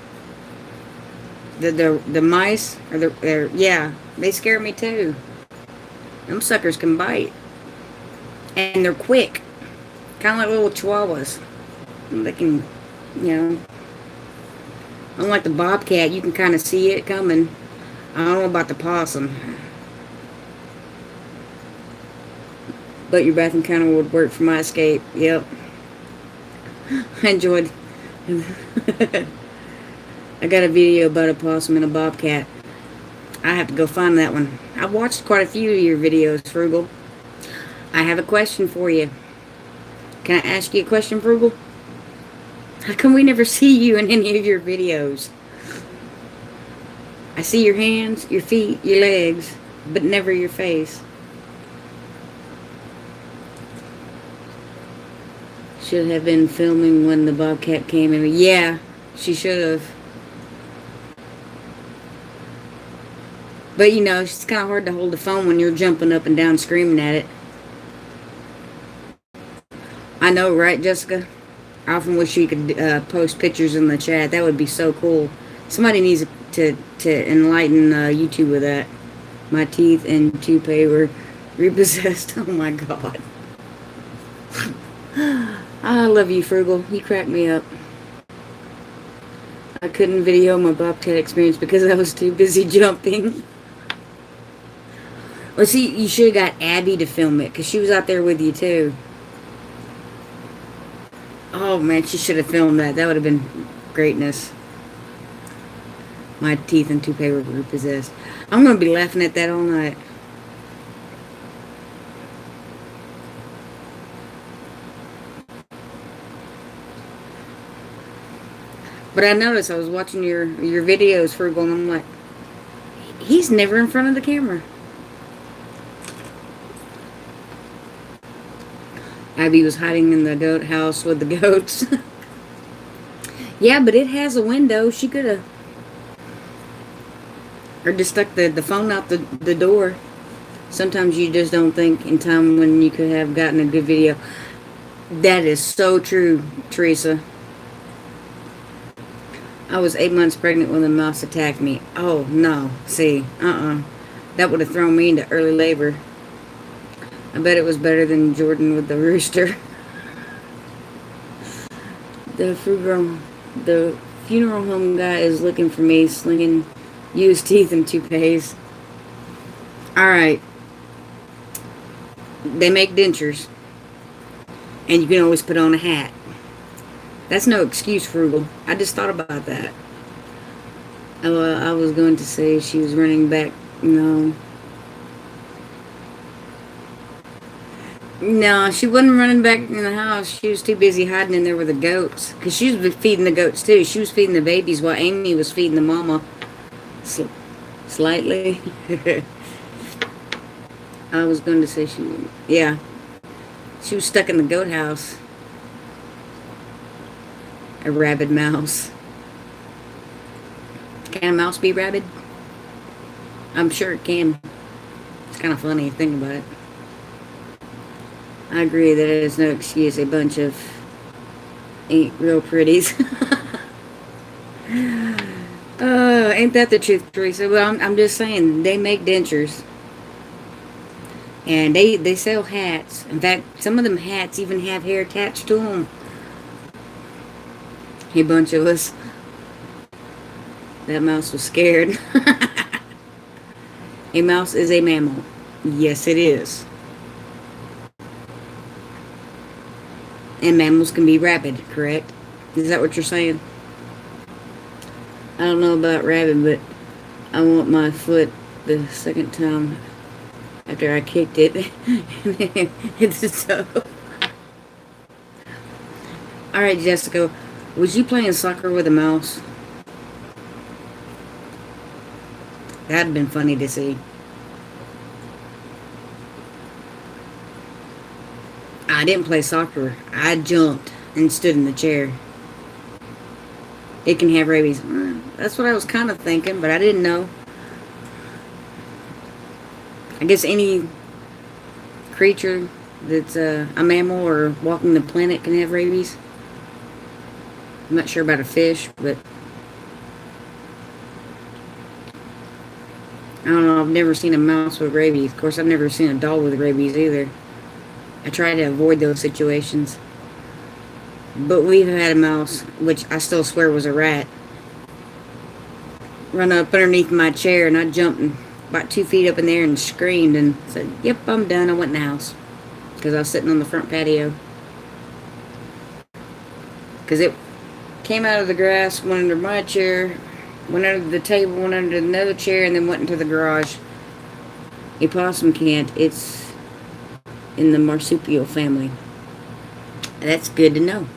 The mice? Yeah, they scare me too. Them suckers can bite. And they're quick. Kind of like little chihuahuas. They can, you know. Unlike the bobcat, you can kind of see it coming. I don't know about the possum. But your bathroom counter would work for my escape. Yep. I enjoyed. I got a video about a possum and a bobcat. I have to go find that one. I've watched quite a few of your videos, Frugal. I have a question for you. Can I ask you a question, Frugal? How come we never see you in any of your videos? I see your hands, your feet, your legs, but never your face. Should have been filming when the bobcat came in. Yeah, she should have. But you know, it's kind of hard to hold the phone when you're jumping up and down screaming at it. I know, right, Jessica? I often wish you could post pictures in the chat. That would be so cool. Somebody needs to enlighten YouTube with that. My teeth and toupee were repossessed. Oh my God. I love you, Frugal. You crack me up. I couldn't video my bobcat experience because I was too busy jumping. Well, see, you should have got Abby to film it because she was out there with you too. Oh man, she should have filmed that. That would have been greatness. My teeth and toupee were repossessed. I'm going to be laughing at that all night. But I noticed I was watching your videos, Frugal, and I'm like, he's never in front of the camera. Abby was hiding in the goat house with the goats. Yeah, but it has a window. She could have. Or just stuck the phone out the door. Sometimes you just don't think in time when you could have gotten a good video. That is so true, Teresa. I was 8 months pregnant when the mouse attacked me. Oh, no. See, that would have thrown me into early labor. I bet it was better than Jordan with the rooster. The funeral home guy is looking for me, slinging used teeth and toupees. Alright. They make dentures. And you can always put on a hat. That's no excuse, Frugal. I just thought about that. I was going to say she was running back. No. No, she wasn't running back in the house. She was too busy hiding in there with the goats. Because she was feeding the goats, too. She was feeding the babies while Amy was feeding the mama. Slightly. I was going to say yeah. She was stuck in the goat house. A rabid mouse. Can a mouse be rabid? I'm sure it can. It's kind of funny to think about it. I agree that it is no excuse. A bunch of ain't real pretties. Ain't that the truth, Teresa? Well, I'm just saying, they make dentures. And they sell hats. In fact, some of them hats even have hair attached to them. A bunch of us. That mouse was scared. A mouse is a mammal. Yes, it is. And mammals can be rabid, correct? Is that what you're saying? I don't know about rabid, but I want my foot the second time after I kicked it. It's so. Alright, Jessica. Was you playing soccer with a mouse? That'd have been funny to see. I didn't play soccer. I jumped and stood in the chair. It can have rabies. That's what I was kind of thinking, but I didn't know. I guess any creature that's a mammal or walking the planet can have rabies. I'm not sure about a fish, but I don't know. I've never seen a mouse with rabies. Of course, I've never seen a dog with rabies either. I try to avoid those situations. But we've had a mouse, which I still swear was a rat, run up underneath my chair, and I jumped about 2 feet up in there and screamed and said, "Yep, I'm done." I went in the house because I was sitting on the front patio. Because it came out of the grass, went under my chair, went under the table, went under another chair, and then went into the garage. A possum can't. It's in the marsupial family. That's good to know.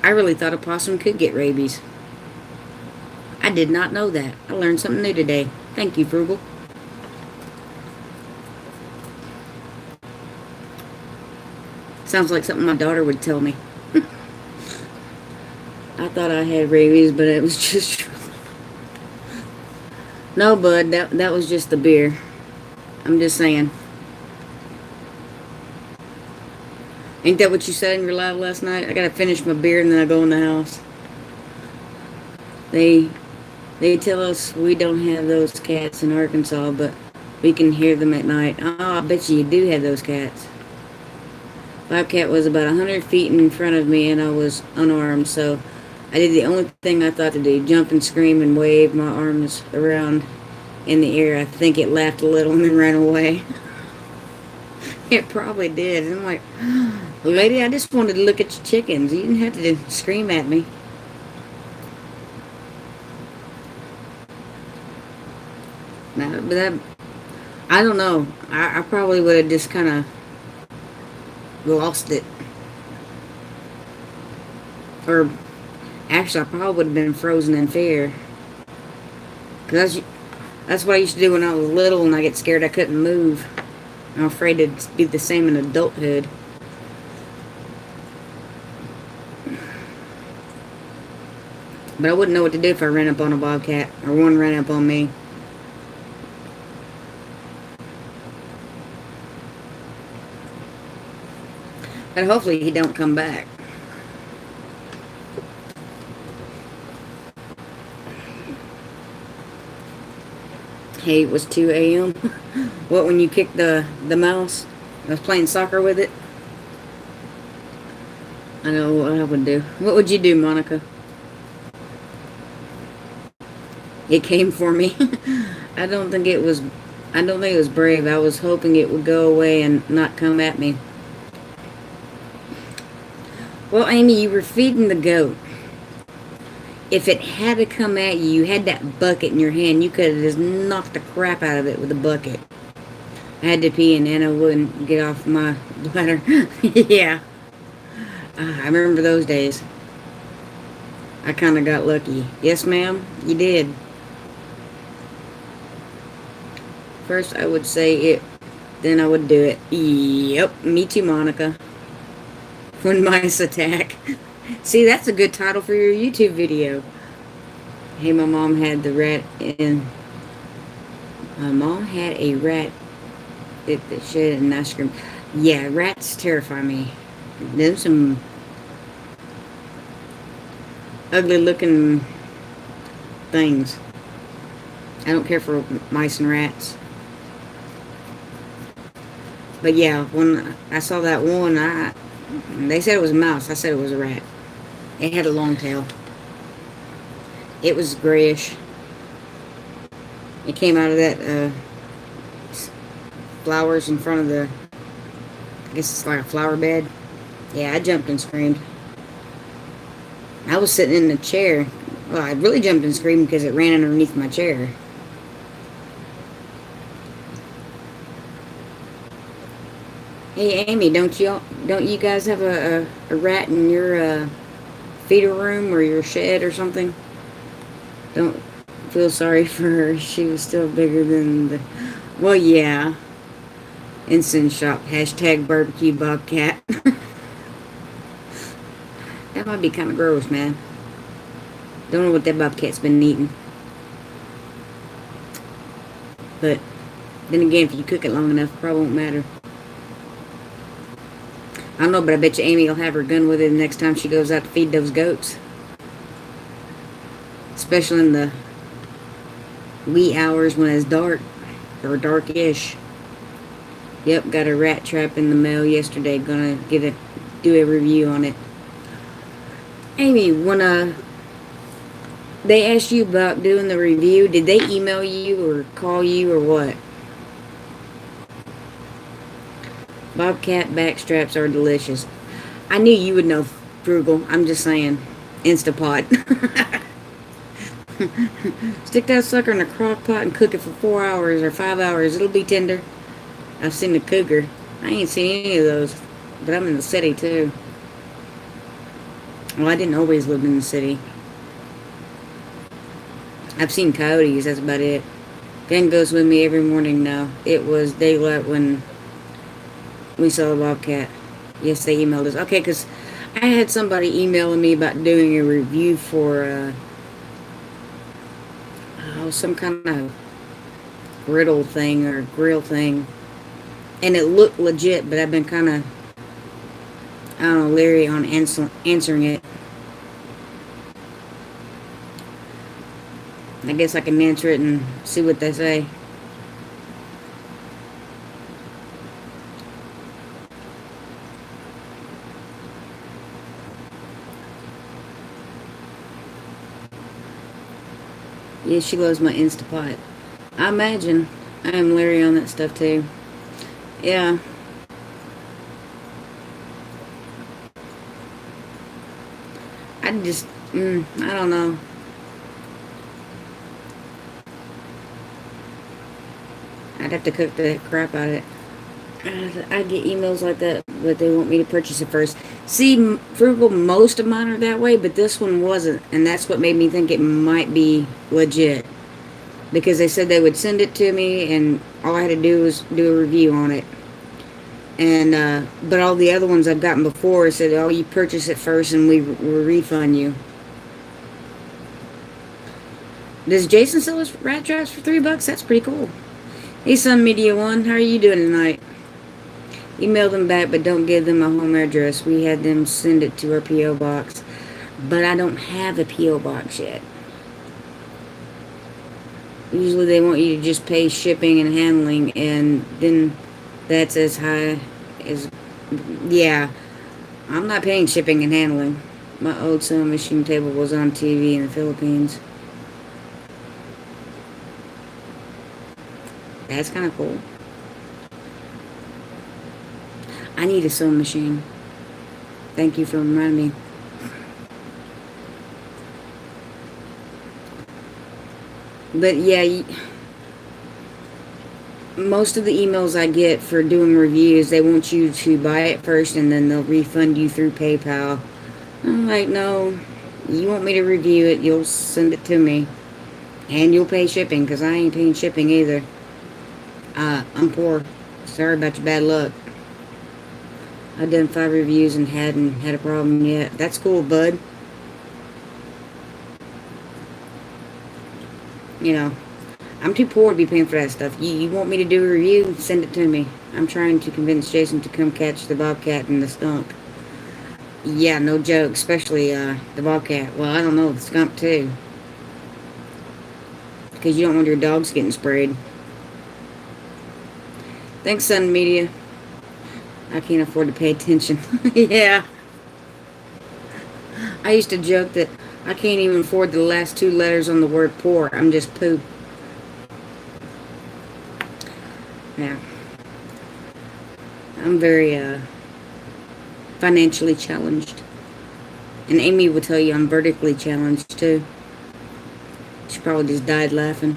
I really thought a possum could get rabies. I did not know that. I learned something new today. Thank you, Frugal. Sounds like something my daughter would tell me. I thought I had rabies, but it was just... No, bud, that was just the beer. I'm just saying. Ain't that what you said in your live last night? I gotta finish my beer and then I go in the house. They tell us we don't have those cats in Arkansas, but we can hear them at night. Oh, I bet you do have those cats. Bobcat was about 100 feet in front of me and I was unarmed, so I did the only thing I thought to do, jump and scream and wave my arms around in the air. I think it laughed a little and then ran away. It probably did. And I'm like, lady, I just wanted to look at your chickens. You didn't have to scream at me. No, but that, I don't know. I probably would have just kind of lost it. Or, actually, I probably would have been frozen in fear. Because that's what I used to do when I was little and I get scared I couldn't move. I'm afraid it'd be the same in adulthood. But I wouldn't know what to do if I ran up on a bobcat or one ran up on me. But hopefully he don't come back. Hey, it was 2 a.m. What, when you kicked the mouse? I was playing soccer with it. I know what I would do. What would you do, Monica? It came for me. I don't think it was brave. I was hoping it would go away and not come at me. Well, Amy, you were feeding the goat. If it had to come at you, you had that bucket in your hand, you could have just knocked the crap out of it with a bucket. I had to pee and Anna wouldn't get off my bladder. Yeah. I remember those days. I kind of got lucky. Yes, ma'am, you did. First, I would say it, then I would do it. Yep, me too, Monica. When mice attack. See, that's a good title for your YouTube video. Hey, my mom had the rat in... My mom had a rat that shed an ice cream. Yeah, rats terrify me. There's some ugly looking things. I don't care for mice and rats. But yeah, when I saw that one, they said it was a mouse. I said it was a rat. It had a long tail. It was grayish. It came out of that flowers in front of the, I guess it's like a flower bed. Yeah, I jumped and screamed. I was sitting in the chair. Well, I really jumped and screamed because it ran underneath my chair. Hey, Amy, don't you guys have a rat in your feeder room or your shed or something? Don't feel sorry for her. She was still bigger than the... Well, yeah. Instant shop. Hashtag barbecue bobcat. That might be kind of gross, man. Don't know what that bobcat's been eating. But then again, if you cook it long enough, it probably won't matter. I don't know, but I bet you Amy will have her gun with her the next time she goes out to feed those goats. Especially in the wee hours when it's dark, or dark-ish. Yep, got a rat trap in the mail yesterday. Gonna do a review on it. Amy, when they asked you about doing the review, did they email you or call you or what? Bobcat backstraps are delicious. I knew you would know, Frugal. I'm just saying. Instapot. Stick that sucker in a crock pot and cook it for 4 hours or 5 hours. It'll be tender. I've seen the cougar. I ain't seen any of those. But I'm in the city, too. Well, I didn't always live in the city. I've seen coyotes. That's about it. Ben goes with me every morning now. It was daylight when we saw a bobcat. Yes, they emailed us. Okay, because I had somebody emailing me about doing a review for some kind of griddle thing or grill thing. And it looked legit, but I've been kind of, I don't know, leery on answering it. I guess I can answer it and see what they say. Yeah, she loves my Instapot. I imagine. I am leery on that stuff too. Yeah. I just, I don't know. I'd have to cook the crap out of it. I get emails like that, but they want me to purchase it first. See, Frugal, most of mine are that way, but this one wasn't, and that's what made me think it might be legit. Because they said they would send it to me, and all I had to do was do a review on it. And but all the other ones I've gotten before said, "Oh, you purchase it first, and we will refund you." Does Jason sell his rat traps for $3? That's pretty cool. Hey, Sun Media One, how are you doing tonight? Email them back, but don't give them a home address. We had them send it to our P.O. box. But I don't have a P.O. box yet. Usually they want you to just pay shipping and handling, and then that's as high as... Yeah, I'm not paying shipping and handling. My old sewing machine table was on TV in the Philippines. That's kind of cool. I need a sewing machine. Thank you for reminding me. But yeah, most of the emails I get for doing reviews, they want you to buy it first and then they'll refund you through PayPal. I'm like, no, you want me to review it, you'll send it to me. And you'll pay shipping, because I ain't paying shipping either. I'm poor. Sorry about your bad luck. I've done 5 reviews and hadn't had a problem yet. That's cool, bud. You know, I'm too poor to be paying for that stuff. You want me to do a review? Send it to me. I'm trying to convince Jason to come catch the bobcat and the skunk. Yeah, no joke. Especially the bobcat. Well, I don't know, the skunk too. Because you don't want your dogs getting sprayed. Thanks, Sun Media. I can't afford to pay attention. Yeah. I used to joke that I can't even afford the last 2 letters on the word poor. I'm just poop. Yeah. I'm very financially challenged. And Amy will tell you I'm vertically challenged too. She probably just died laughing.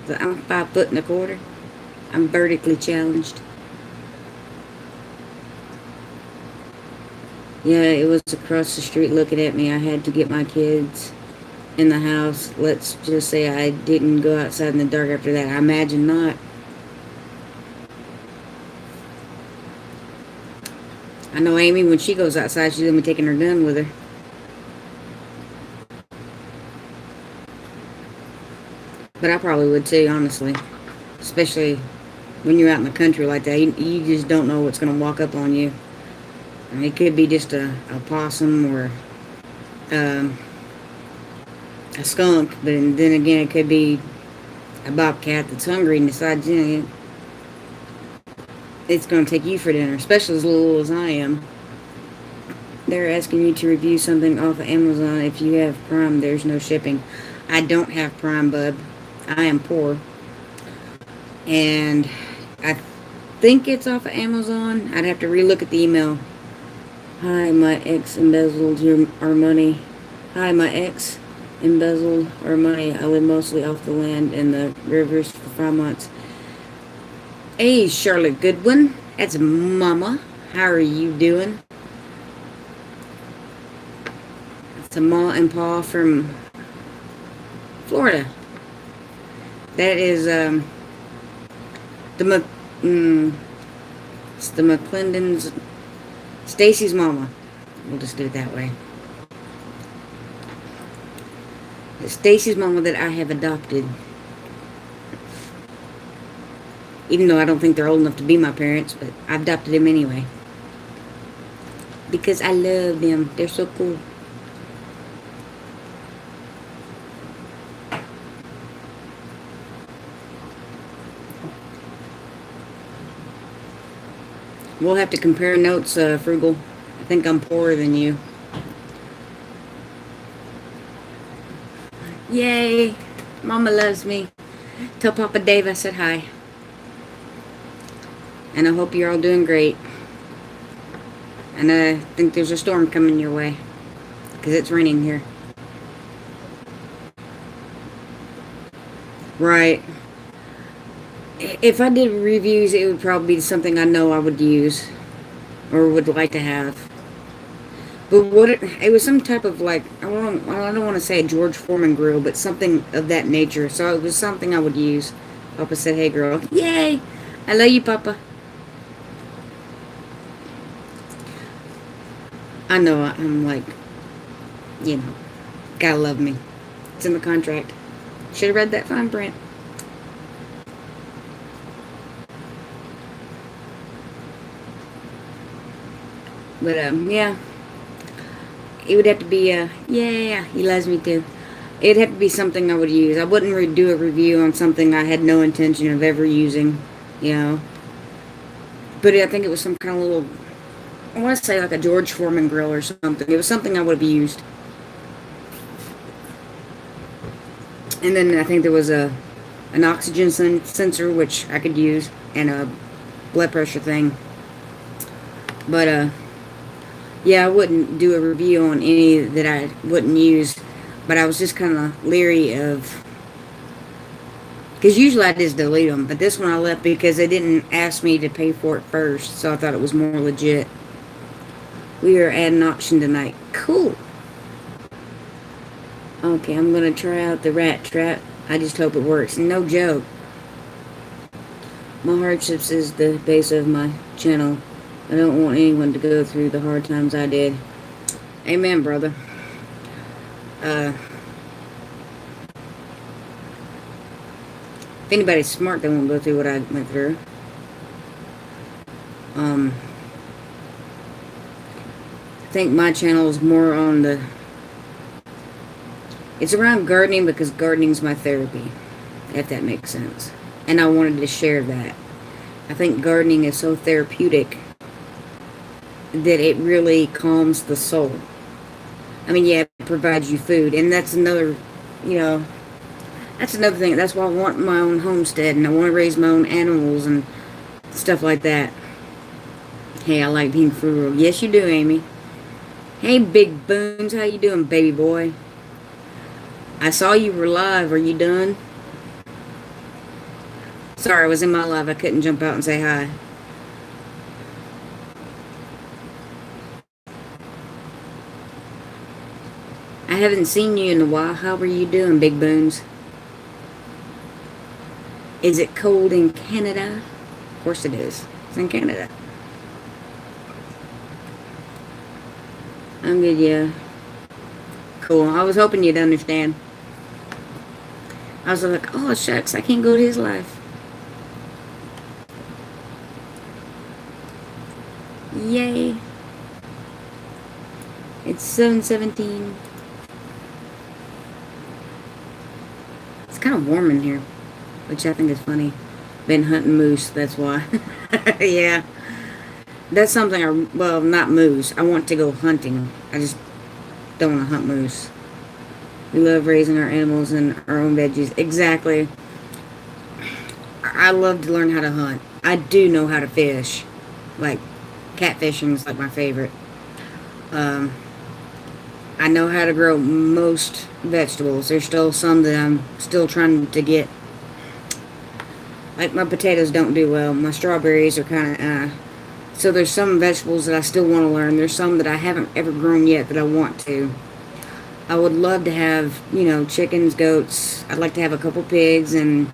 But I'm 5'125". I'm vertically challenged. Yeah, it was across the street looking at me. I had to get my kids in the house. Let's just say I didn't go outside in the dark after that. I imagine not. I know Amy, when she goes outside, she's going to be taking her gun with her. But I probably would too, honestly. especially when you're out in the country like that. You just don't know what's going to walk up on you. I mean, it could be just a possum or um, a skunk, but then again, it could be a bobcat that's hungry and decides, it's going to take you for dinner, especially as little as I am. They're asking you to review something off of Amazon. If you have Prime, there's no shipping. I don't have Prime, bub. I am poor. And I think it's off of Amazon. I'd have to relook at the email. Hi, my ex embezzled our money. Hi, my ex embezzled our money. I live mostly off the land and the rivers for 5 months. Hey, Charlotte Goodwin. That's Mama. How are you doing? It's a Ma and Pa from Florida. That is it's the McClendon's, Stacy's mama. We'll just do it that way. It's Stacy's mama that I have adopted. Even though I don't think they're old enough to be my parents, but I adopted them anyway. Because I love them. They're so cool. We'll have to compare notes, Frugal. I think I'm poorer than you. Yay! Mama loves me. Tell Papa Dave I said hi. And I hope you're all doing great. And I think there's a storm coming your way. Because it's raining here. Right. If I did reviews, it would probably be something I know I would use or would like to have. But it was some type of like, I don't want to say a George Foreman grill, but something of that nature. So it was something I would use. Papa said, hey girl. Yay! I love you, Papa. I know, I'm like, gotta love me. It's in the contract. Should have read that fine print. But, yeah. It would have to be, yeah, he loves me too. It'd have to be something I would use. I wouldn't do a review on something I had no intention of ever using, But I think it was some kind of little, I want to say like a George Foreman grill or something. It was something I would have used. And then I think there was an oxygen sensor, which I could use, and a blood pressure thing. But, yeah, I wouldn't do a review on any that I wouldn't use, but I was just kind of leery of, because usually I just delete them, but this one I left because they didn't ask me to pay for it first, so I thought it was more legit. We are at an auction tonight. Cool. Okay, I'm going to try out the rat trap. I just hope it works. No joke. My hardships is the base of my channel. I don't want anyone to go through the hard times I did. Amen, brother. If anybody's smart, they won't go through what I went through. I think my channel is more on the... It's around gardening because gardening's my therapy, if that makes sense. And I wanted to share that. I think gardening is so therapeutic that it really calms the soul. I mean, yeah, it provides you food, and that's another, that's another thing. That's why I want my own homestead, and I want to raise my own animals and stuff like that. Hey, I like being frugal. Yes, you do, Amy. Hey, Big Boons, how you doing, baby boy? I saw you were live. Are you done? Sorry, I was in my live. I couldn't jump out and say hi. I haven't seen you in a while. How are you doing, Big Boons? Is it cold in Canada? Of course it is. It's in Canada. I'm good, yeah. Cool. I was hoping you'd understand. I was like, oh, shucks, I can't go to his life. Yay. It's 7:17. It's kind of warm in here, which I think is funny. Been hunting moose, that's why. Yeah. That's something well, not moose. I want to go hunting. I just don't want to hunt moose. We love raising our animals and our own veggies. Exactly. I love to learn how to hunt. I do know how to fish. Like, catfishing is like my favorite. I know how to grow most vegetables. There's still some that I'm still trying to get. Like, my potatoes don't do well. My strawberries are kind of, so there's some vegetables that I still want to learn. There's some that I haven't ever grown yet that I want to. I would love to have, chickens, goats. I'd like to have a couple pigs and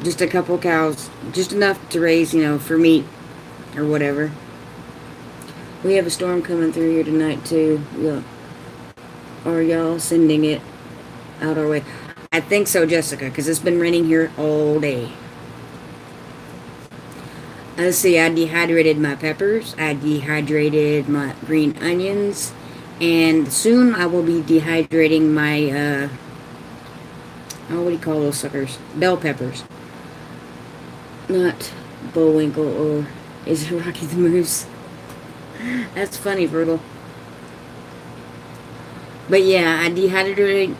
just a couple cows. Just enough to raise, for meat or whatever. We have a storm coming through here tonight, too. Look. Are y'all sending it out our way? I think so, Jessica, because it's been raining here all day. Let's see, I dehydrated my peppers. I dehydrated my green onions. And soon I will be dehydrating my, what do you call those suckers? Bell peppers. Not Bullwinkle, or is it Rocky the Moose? That's funny, Virgil. But yeah, I dehydrated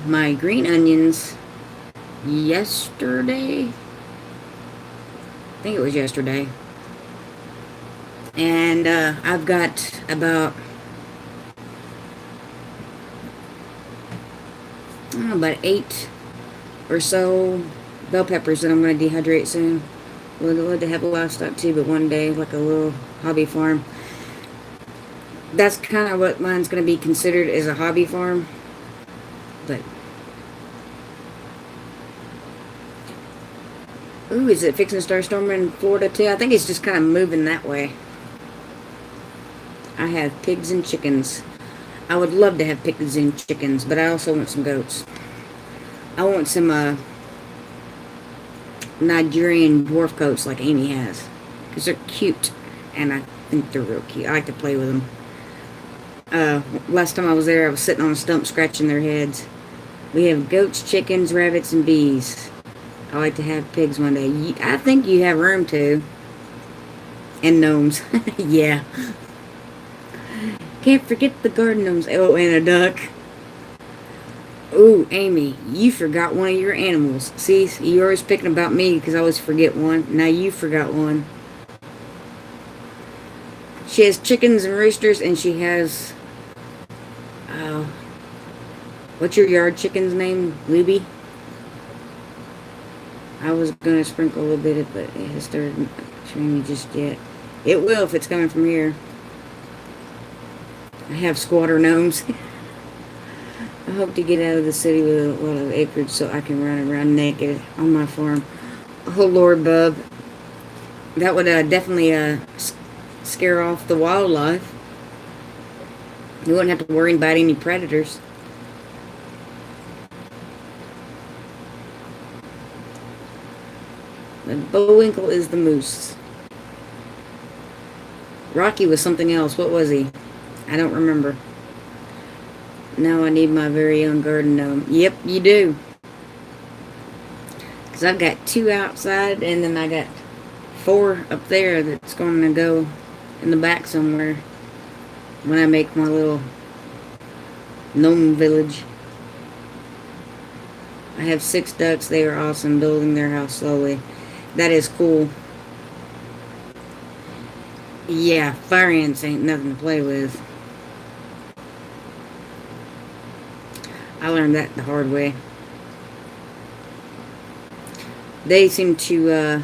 my green onions yesterday. I think it was yesterday. And I've got about 8 or so bell peppers that I'm going to dehydrate soon. Would love to have a livestock too, but one day, like a little hobby farm. That's kind of what mine's going to be considered as a hobby farm. But, ooh, is it fixing to start storming in Florida too? I think it's just kind of moving that way. I have pigs and chickens. I would love to have pigs and chickens, but I also want some goats. I want some Nigerian dwarf goats like Amy has, because they're cute, and I think they're real cute. I like to play with them. Last time I was there, I was sitting on a stump scratching their heads. We have goats, chickens, rabbits, and bees. I like to have pigs one day. I think you have room to. And gnomes. Yeah. Can't forget the garden gnomes. Oh, and a duck. Ooh, Amy, you forgot one of your animals. See, you're always picking about me because I always forget one. Now you forgot one. She has chickens and roosters, and she has... what's your yard chicken's name? Luby? I was going to sprinkle a little bit, but it has started showing me just yet. It will if it's coming from here. I have squatter gnomes. I hope to get out of the city with a lot of acreage so I can run around naked on my farm. Oh, Lord, bub. That would definitely scare off the wildlife. You wouldn't have to worry about any predators. The Bullwinkle is the moose. Rocky was something else. What was he? I don't remember. Now I need my very own garden gnome. Yep, you do. Because I've got 2 outside, and then I got 4 up there that's going to go in the back somewhere when I make my little gnome village. I have 6 ducks. They are awesome, building their house slowly. That is cool. Yeah, fire ants ain't nothing to play with. I learned that the hard way. They seem to,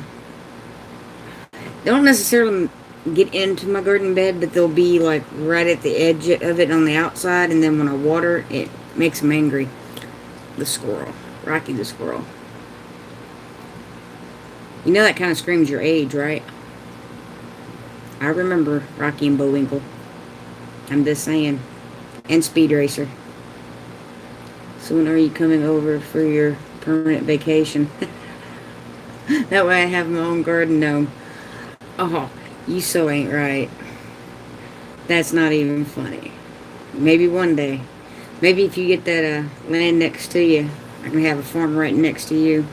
don't necessarily get into my garden bed, but they'll be like right at the edge of it on the outside, and then when I water, it makes them angry. The squirrel. Rocky the squirrel. You know that kind of screams your age, right? I remember Rocky and Bullwinkle. I'm just saying. And Speed Racer. So when are you coming over for your permanent vacation? That way I have my own garden gnome. Oh, You so ain't right. That's not even funny. Maybe one day. Maybe if you get that land next to you, I can have a farm right next to you.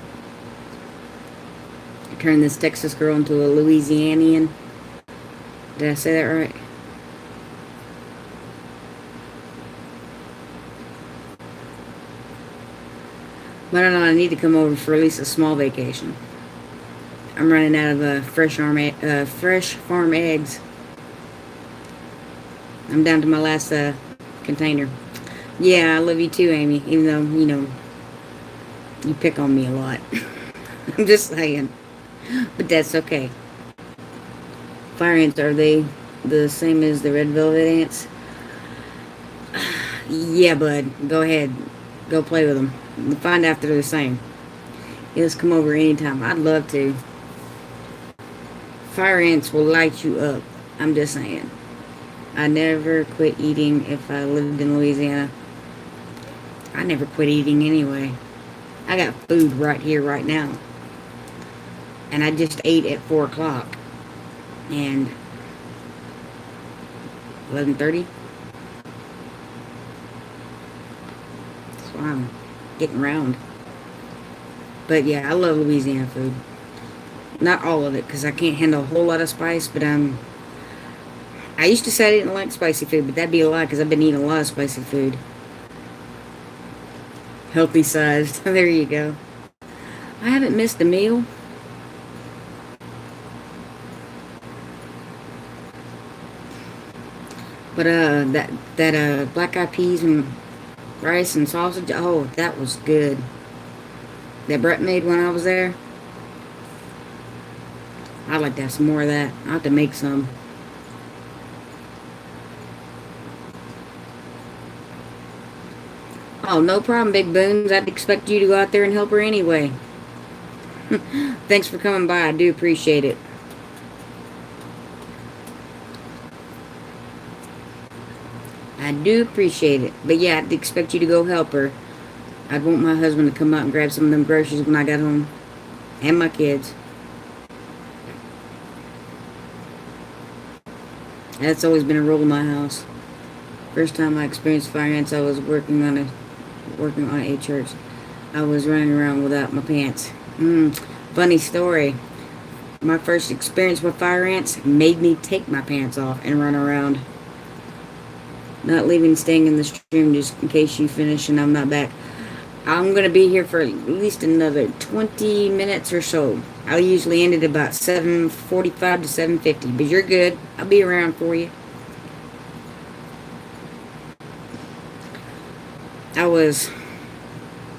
Turn this Texas girl into a Louisianian. Did I say that right? But I don't know, I need to come over for at least a small vacation. I'm running out of fresh farm eggs. I'm down to my last container. Yeah, I love you too, Amy, even though, you pick on me a lot. I'm just saying. But that's okay. Fire ants, are they the same as the red velvet ants? Yeah, bud. Go ahead. Go play with them. We'll find out if they're the same. Just come over anytime. I'd love to. Fire ants will light you up. I'm just saying. I never quit eating if I lived in Louisiana. I never quit eating anyway. I got food right here, right now. And I just ate at 4 o'clock. And 11:30. So I'm getting round. But yeah, I love Louisiana food. Not all of it, because I can't handle a whole lot of spice, but I used to say I didn't like spicy food, but that'd be a lie, because I've been eating a lot of spicy food. Healthy sized. There you go. I haven't missed a meal. But that black eyed peas and rice and sausage, oh, that was good. That Brett made when I was there. I'd like to have some more of that. I'll have to make some. Oh, no problem, Big Boons. I'd expect you to go out there and help her anyway. Thanks for coming by. I do appreciate it. I do appreciate it. But yeah, I'd expect you to go help her. I'd want my husband to come out and grab some of them groceries when I got home. And my kids. That's always been a rule in my house. First time I experienced fire ants, I was working on a church. I was running around without my pants. Funny story. My first experience with fire ants made me take my pants off and run around. Not leaving, staying in the stream just in case you finish and I'm not back. I'm going to be here for at least another 20 minutes or so. I usually end at about 7:45 to 7:50, but you're good. I'll be around for you. I was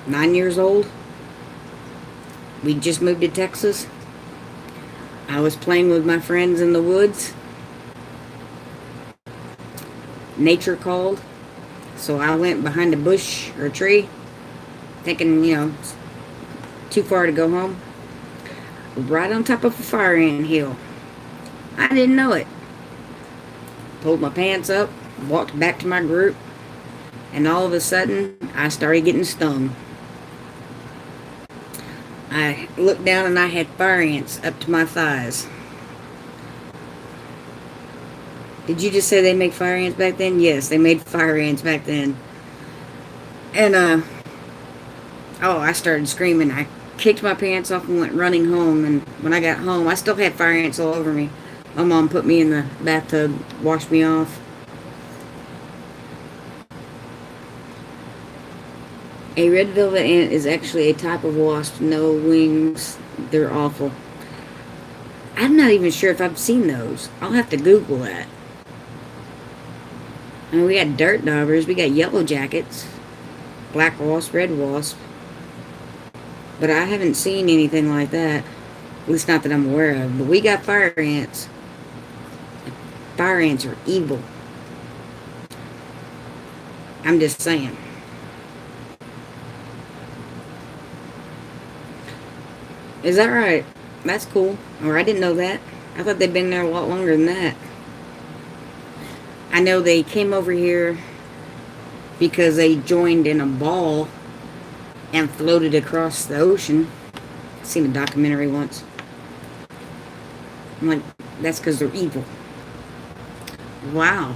9 years old. We just moved to Texas. I was playing with my friends in the woods. Nature called. So I went behind a bush or a tree, thinking, too far to go home. Right on top of a fire ant hill. I didn't know it. Pulled my pants up, walked back to my group, and all of a sudden, I started getting stung. I looked down and I had fire ants up to my thighs. Did you just say they make fire ants back then? Yes, they made fire ants back then. And, I started screaming. I kicked my pants off and went running home. And when I got home, I still had fire ants all over me. My mom put me in the bathtub, washed me off. A red velvet ant is actually a type of wasp. No wings. They're awful. I'm not even sure if I've seen those. I'll have to Google that. I mean, we got dirt daubers, we got yellow jackets, black wasp, red wasp. But I haven't seen anything like that. At least not that I'm aware of. But we got fire ants. Fire ants are evil. I'm just saying. Is that right? That's cool. Or I didn't know that. I thought they'd been there a lot longer than that. I know they came over here because they joined in a ball and floated across the ocean. I've seen a documentary once. I'm like, that's because they're evil. Wow.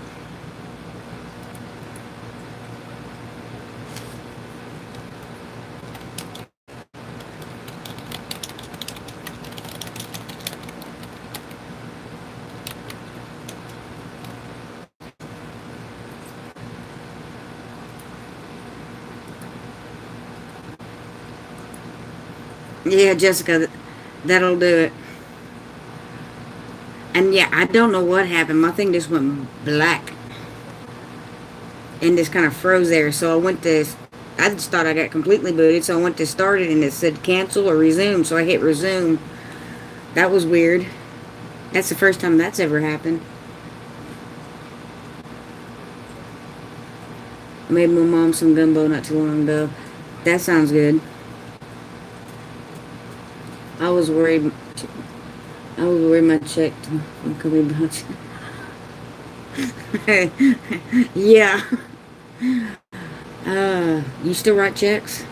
Yeah, Jessica, that'll do it. And yeah, I don't know what happened. My thing just went black and just kind of froze there. So I just thought I got completely booted. So I went to start it and it said cancel or resume. So I hit resume. That was weird. That's the first time that's ever happened. I made my mom some gumbo not too long ago. That sounds good. I was worried. I was worried my check could be bounced. Yeah. You still write checks?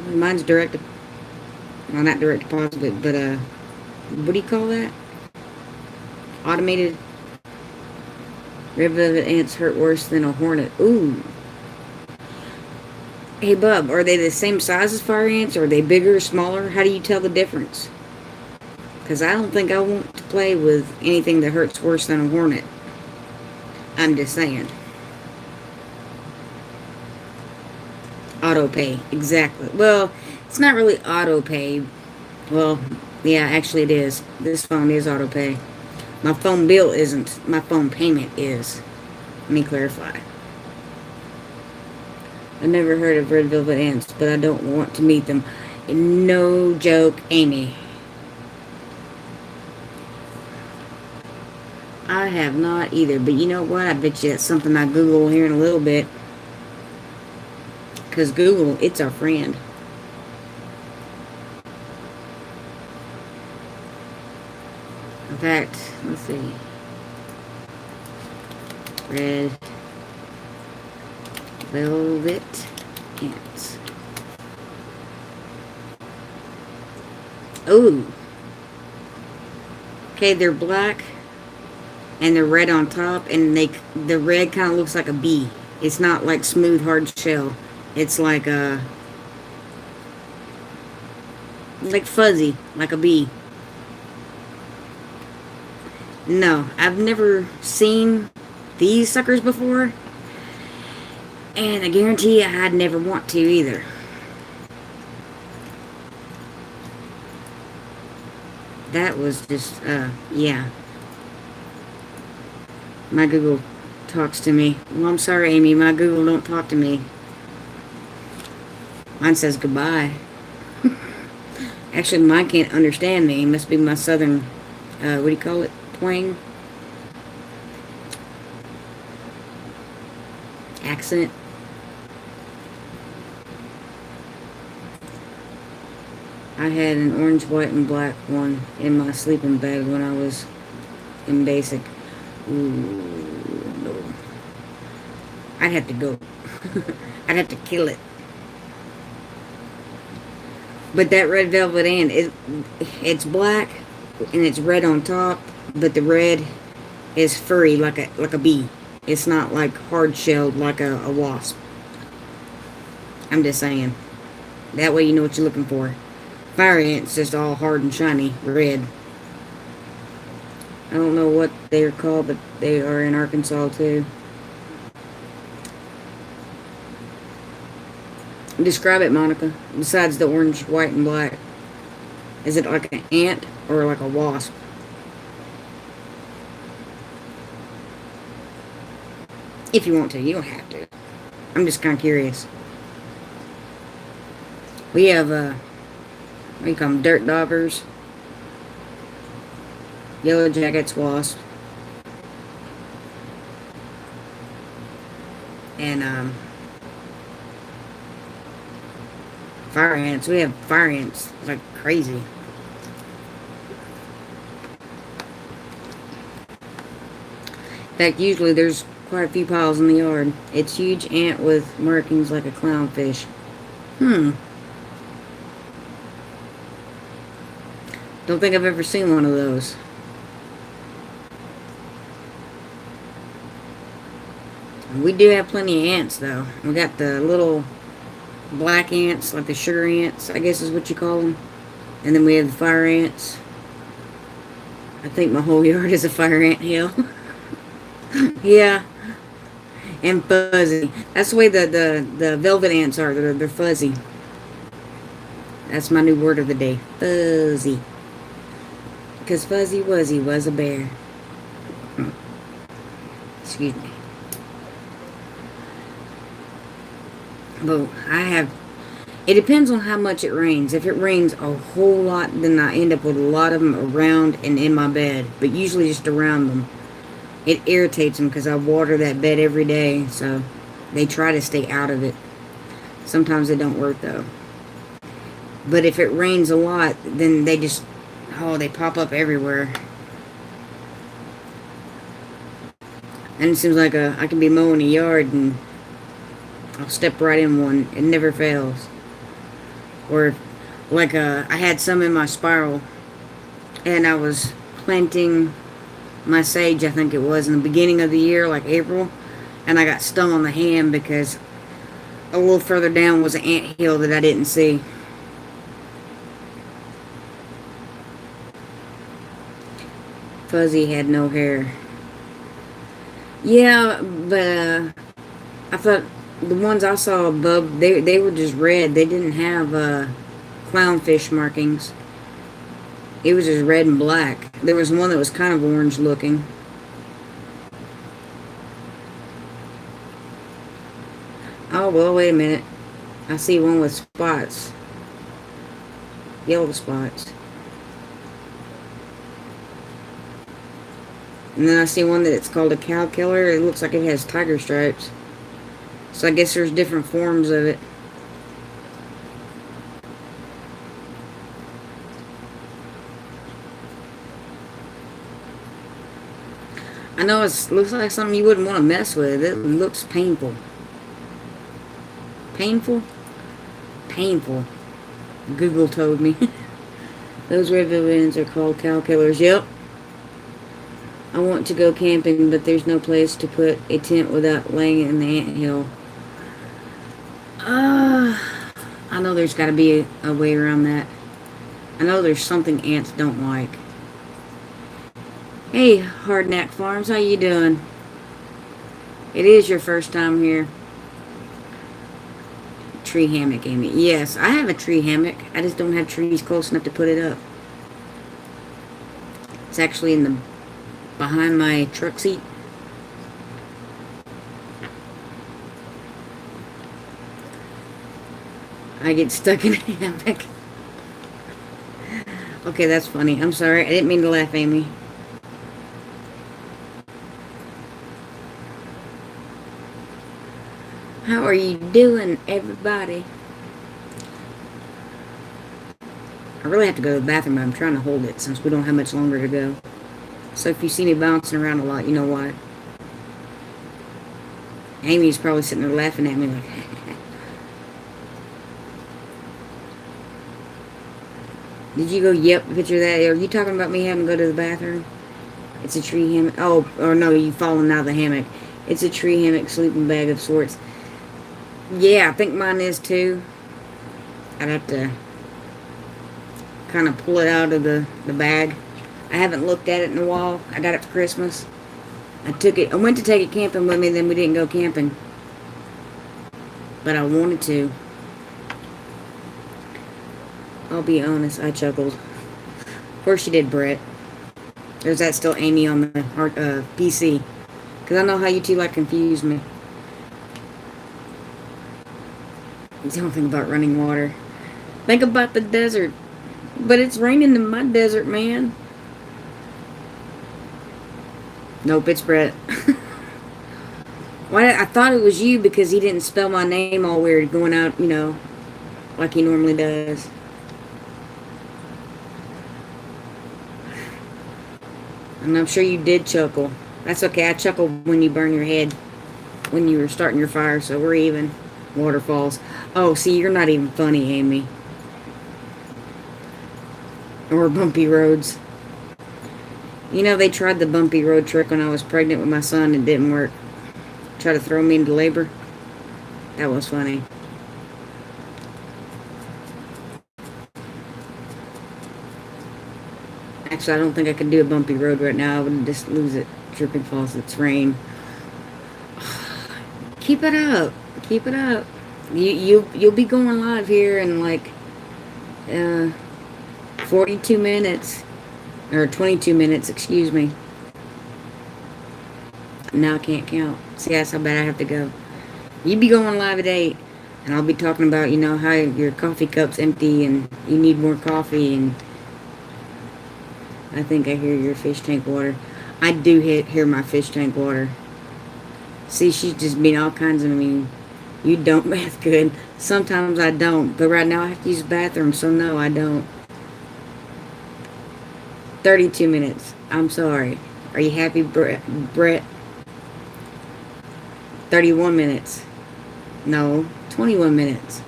Mine's direct. Well, not direct deposit, but what do you call that? Automated. Red velvet ants hurt worse than a hornet. Ooh. Hey, bub, are they the same size as fire ants? Or are they bigger or smaller? How do you tell the difference? Because I don't think I want to play with anything that hurts worse than a hornet. I'm just saying. Auto pay, exactly. Well, it's not really auto pay. Well, yeah, actually it is. This phone is auto pay. My phone bill isn't. My phone payment is. Let me clarify. I've never heard of red velvet ants, but I don't want to meet them. No joke, Amy. I have not either, but you know what? I bet you that's something I Google here in a little bit. Because Google, it's our friend. In fact, let's see. Red velvet ants. Ooh. Okay, they're black and they're red on top, and the red kind of looks like a bee. It's not like smooth hard shell. It's like fuzzy, like a bee. No, I've never seen these suckers before, and I guarantee you I'd never want to either. That was just, yeah. My Google talks to me. Well, I'm sorry, Amy, my Google don't talk to me. Mine says goodbye. Actually, mine can't understand me. It must be my southern, what do you call it? Twang? Accent. I had an orange, white, and black one in my sleeping bag when I was in basic. Ooh, no. I'd have to go. I'd have to kill it. But that red velvet ant, it's black and it's red on top, but the red is furry like a bee. It's not like hard shelled like a wasp. I'm just saying. That way you know what you're looking for. Fire ant's just all hard and shiny red. I don't know what they're called, but they are in Arkansas too. Describe it, Monica. Besides the orange, white, and black. Is it like an ant or like a wasp? If you want to. You don't have to. I'm just kind of curious. We have, what do you call them? Dirt doggers. Yellow jackets, wasp. And, fire ants. We have fire ants like crazy. In fact, usually there's quite a few piles in the yard. It's huge ant with markings like a clownfish. Don't think I've ever seen one of those. We do have plenty of ants, though. We got the little black ants, like the sugar ants, I guess is what you call them. And then we have the fire ants. I think my whole yard is a fire ant hill. Yeah. And fuzzy. That's the way the velvet ants are. They're fuzzy. That's my new word of the day. Fuzzy. Because Fuzzy Wuzzy was a bear. Excuse me. But it depends on how much it rains. If it rains a whole lot, then I end up with a lot of them around and in my bed. But usually just around them. It irritates them because I water that bed every day. So they try to stay out of it. Sometimes it don't work though. But if it rains a lot, then they pop up everywhere. And it seems like I can be mowing a yard and I'll step right in one. It never fails. Or like I had some in my spiral and I was planting my sage, I think it was, in the beginning of the year, like April, and I got stung on the hand because a little further down was an ant hill that I didn't see. Fuzzy had no hair. Yeah, but I thought the ones I saw above, they were just red. They didn't have clownfish markings. It was just red and black. There was one that was kind of orange looking. Oh, well, wait a minute. I see one with spots. Yellow spots. And then I see one that's called a cow killer. It looks like it has tiger stripes. So I guess there's different forms of it. I know it looks like something you wouldn't want to mess with. It looks painful. Painful? Painful. Google told me. Those red villains are called cow killers. Yep. I want to go camping, but there's no place to put a tent without laying in the anthill. I know there's got to be a way around that. I know there's something ants don't like. Hey, Hardknack Farms, how you doing? It is your first time here. Tree hammock, Amy. Yes, I have a tree hammock. I just don't have trees close enough to put it up. It's actually in the behind my truck seat. I get stuck in a hammock. Okay, that's funny. I'm sorry. I didn't mean to laugh, Amy. How are you doing, everybody? I really have to go to the bathroom, but I'm trying to hold it since we don't have much longer to go. So if you see me bouncing around a lot, you know why. Amy's probably sitting there laughing at me like... Did you go, yep, picture that? Are you talking about me having to go to the bathroom? It's a tree hammock. Oh, or no, you falling out of the hammock. It's a tree hammock sleeping bag of sorts. Yeah, I think mine is too. I'd have to kind of pull it out of the bag. I haven't looked at it in a while. I got it for Christmas. I went to take it camping with me, then we didn't go camping. But I wanted to. I'll be honest, I chuckled. Of course you did, Brett. Or is that still Amy on the PC? Because I know how you two like confuse me. Don't think about running water. Think about the desert. But it's raining in my desert, man. Nope, it's Brett. Why? I thought it was you because he didn't spell my name all weird going out, you know, like he normally does. And I'm sure you did chuckle. That's okay. I chuckled when you burn your head when you were starting your fire, so we're even. Waterfalls. Oh, see, you're not even funny, Amy. or bumpy roads. You know, they tried the bumpy road trick when I was pregnant with my son. It didn't work. Try to throw me into labor. That was funny. Actually, I don't think I could do a bumpy road right now. I would just lose it. Tripping falls. It's rain. Keep it up. Keep it up. You'll be going live here in like 42 minutes. Or 22 minutes, excuse me. Now I can't count. See, that's how bad I have to go. You be going live at 8. And I'll be talking about, you know, how your coffee cup's empty and you need more coffee. And I think I hear your fish tank water. I do hear my fish tank water. See, she's just being all kinds of mean. You don't bath good. Sometimes I don't. But right now I have to use the bathroom, so no, I don't. 32 minutes. I'm sorry. Are you happy, Brett? 31 minutes. No, 21 minutes.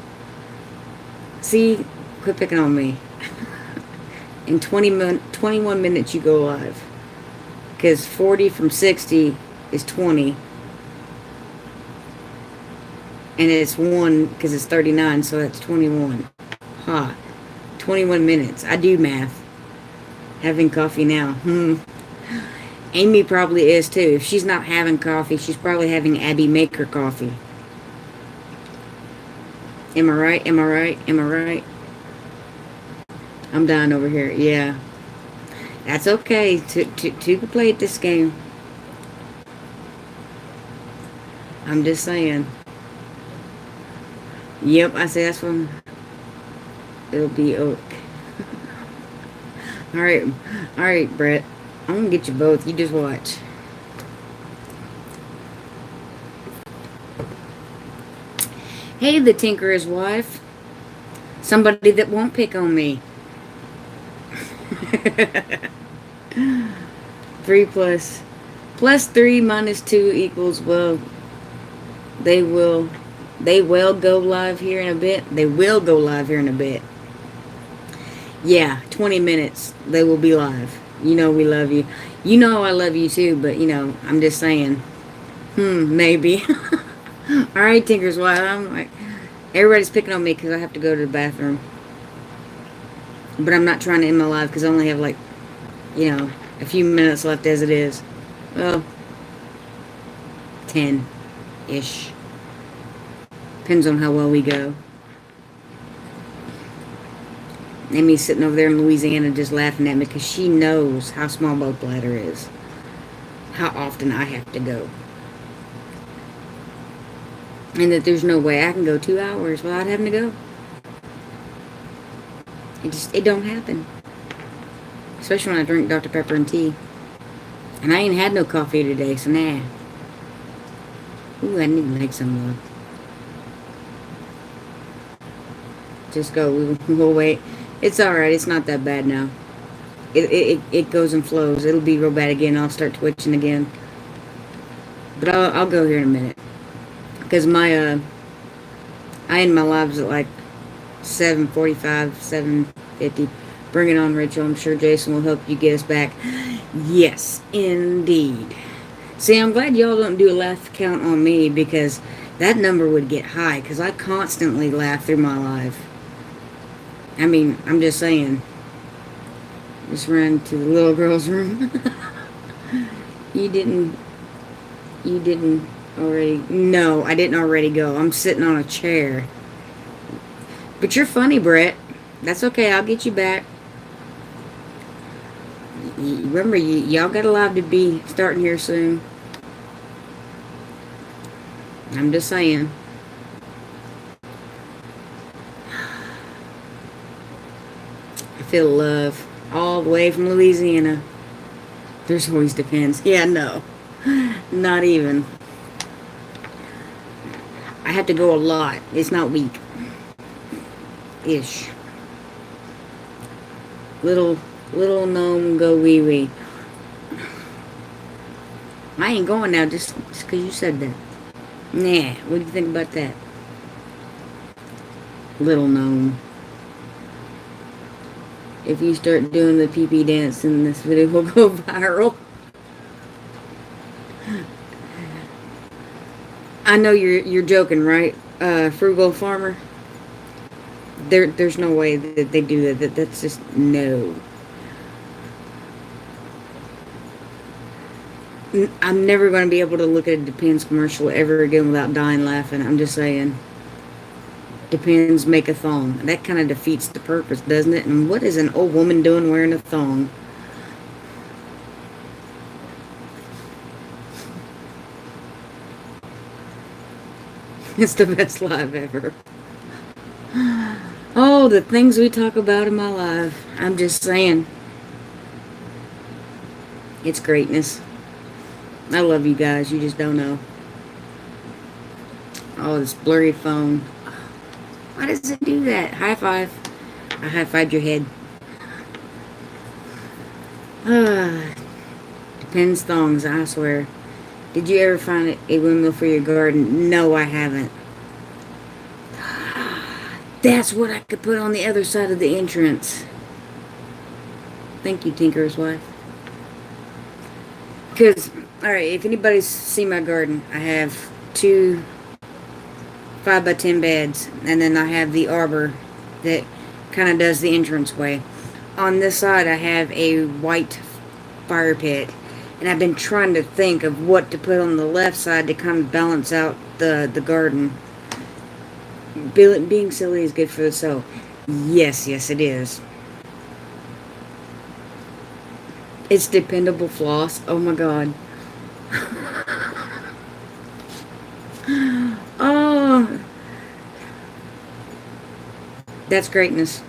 See, quit picking on me. In 21 minutes you go live. Because 40 from 60 is 20. And it's 1 because it's 39, so that's 21. Ha. 21 minutes. I do math. Having coffee now. Amy probably is too. If she's not having coffee, she's probably having Abby make her coffee. Am I right? Am I right? Am I right? I'm dying over here. Yeah. That's okay. Two can play at this game. I'm just saying. Yep, I say that's when it'll be oak. Alright, Brett. I'm gonna get you both. You just watch. Hey, the Tinkerer's wife. Somebody that won't pick on me. 3 plus 3 minus 2 equals, well, they will go live here in a bit. They will go live here in a bit. Yeah, 20 minutes. They will be live. You know we love you. You know I love you too, but you know, I'm just saying. Maybe. Alright, Tinker's wife. I'm like, everybody's picking on me because I have to go to the bathroom. But I'm not trying to end my live because I only have like, you know, a few minutes left as it is. Well, 10-ish. Depends on how well we go. Amy's sitting over there in Louisiana just laughing at me because she knows how small boat bladder is. How often I have to go. And that there's no way I can go 2 hours without having to go. It don't happen. Especially when I drink Dr. Pepper and tea. And I ain't had no coffee today, so nah. Ooh, I need to make some love. Just go. We'll wait. It's alright. It's not that bad now. It goes and flows. It'll be real bad again. I'll start twitching again. But I'll go here in a minute. Because I end my lives at like 7:45, 7:50. Bring it on, Rachel. I'm sure Jason will help you get us back. Yes, indeed. See, I'm glad y'all don't do a laugh count on me because that number would get high because I constantly laugh through my life. I mean, I'm just saying. Just ran to the little girl's room. You didn't already... No, I didn't already go. I'm sitting on a chair. But you're funny, Brett. That's okay. I'll get you back. Remember, y'all got a live to be starting here soon. I'm just saying. I feel love all the way from Louisiana. There's always depends. Yeah, no. Not even. I have to go a lot. It's not weak. Ish. Little gnome go wee wee. I ain't going now just because you said that. Nah, what do you think about that? Little gnome. If you start doing the pee-pee dance, then this video will go viral. I know you're joking, right? Frugal farmer. There's no way that they do that. That's just no. I'm never going to be able to look at a Depends commercial ever again without dying laughing. I'm just saying. Depends make a thong. That kind of defeats the purpose, doesn't it? And what is an old woman doing wearing a thong? It's the best live ever. Oh, the things we talk about in my life. I'm just saying. It's greatness. I love you guys. You just don't know. Oh, this blurry phone. Why does it do that? High five. I high fived your head. Depends thongs, I swear. Did you ever find a windmill for your garden? No, I haven't. That's what I could put on the other side of the entrance. Thank you, Tinker's wife. Because, alright, if anybody's seen my garden, I have 2 5x10 beds, and then I have the arbor that kind of does the entranceway. On this side, I have a white fire pit, and I've been trying to think of what to put on the left side to kind of balance out the garden. Being silly is good for the soul. Yes, it is. It's dependable floss. Oh my god. Oh, that's greatness.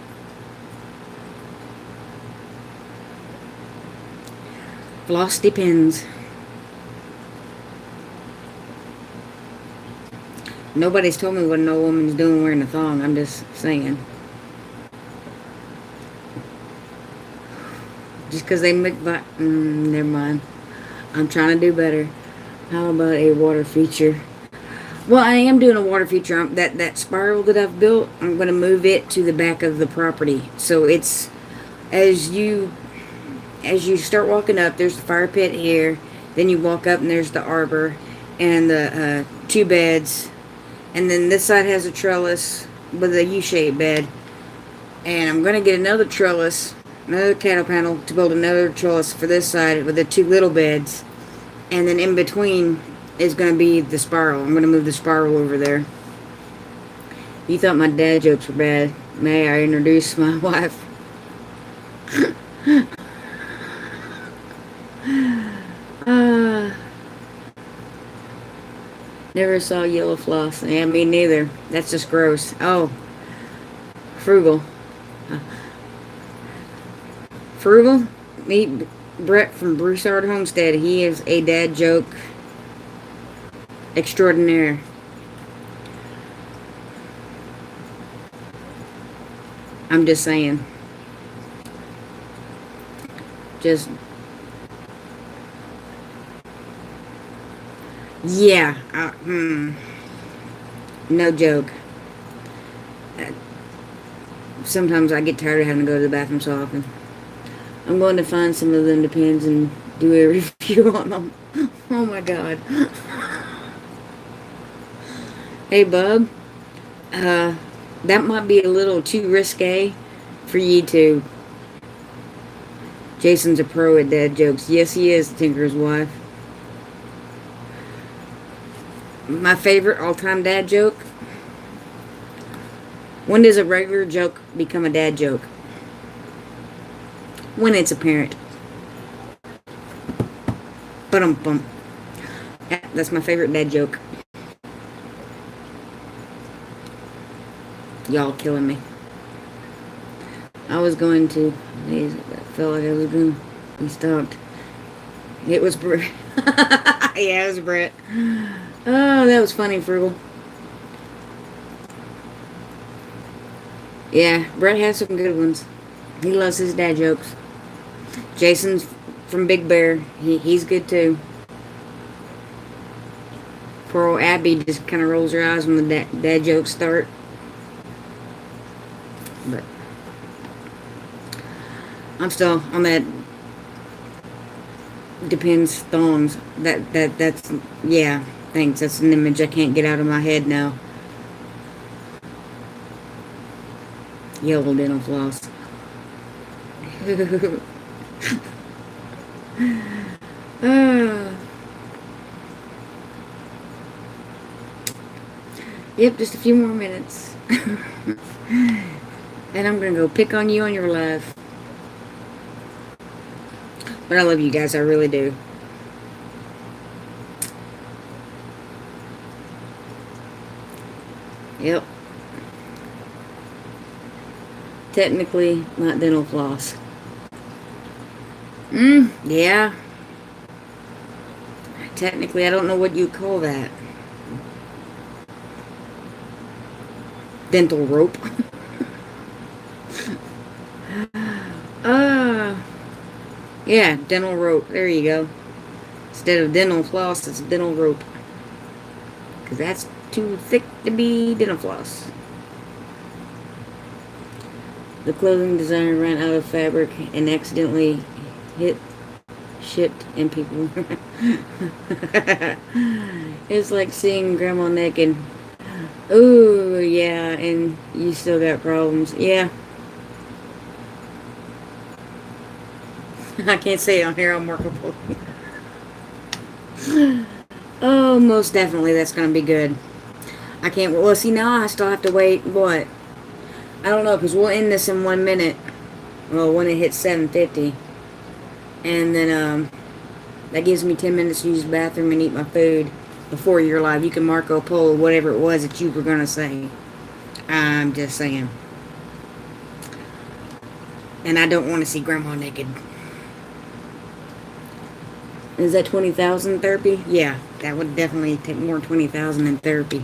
Floss depends. Nobody's told me what an old woman's doing wearing a thong. I'm just saying. Just because they make never mind. I'm trying to do better. How about a water feature? Well, I am doing a water feature. That spiral that I've built, I'm going to move it to the back of the property. So it's, as you start walking up, there's the fire pit here. Then you walk up and there's the arbor and the 2 beds. And then this side has a trellis with a U-shaped bed. And I'm going to get another trellis, another cattle panel, to build another trellis for this side with the 2 little beds. And then in between is going to be the spiral. I'm going to move the spiral over there. You thought my dad jokes were bad. May I introduce my wife? Never saw yellow floss. Yeah, me neither. That's just gross. Oh, frugal. Frugal? Meet Brett from Broussard Homestead. He is a dad joke extraordinaire. I'm just saying. Just... yeah. No joke. Sometimes I get tired of having to go to the bathroom so often. I'm going to find some of them Depends and do a review on them. Oh my god. Hey bub. That might be a little too risque for YouTube. Jason's a pro at dad jokes. Yes, he is, Tinker's wife. My favorite all-time dad joke. When does a regular joke become a dad joke? When it's apparent. Ba-dum-bum. Yeah, that's my favorite dad joke. Y'all killing me. I was going to... I felt like I was going to be stopped. It was Brett. Yeah, it was Brett. Oh, that was funny, Frugal. Yeah, Brett has some good ones. He loves his dad jokes. Jason's from Big Bear. He's good too. Poor old Abby just kind of rolls her eyes when the dad jokes start. But I'm still on that depends thongs. That's yeah. Thanks. That's an image I can't get out of my head now. Yellow dental floss. uh, yep, just a few more minutes. And I'm gonna go pick on you on your life. But I love you guys, I really do. Yep. Technically, not dental floss. Yeah. Technically, I don't know what you call that. Dental rope. Yeah, dental rope. There you go. Instead of dental floss, it's dental rope. Because that's too thick to be dental floss. The clothing designer ran out of fabric and accidentally shipped, and people. It's like seeing grandma naked. Ooh, yeah, and you still got problems. Yeah. I can't say it on here, I'm workable. Oh, most definitely that's going to be good. I can't, well, see, now I still have to wait, what? I don't know, because we'll end this in 1 minute. Well, when it hits 7:50. And then, that gives me 10 minutes to use the bathroom and eat my food before you're live. You can Marco Polo whatever it was that you were going to say. I'm just saying. And I don't want to see grandma naked. Is that 20,000 therapy? Yeah, that would definitely take more 20,000 in therapy.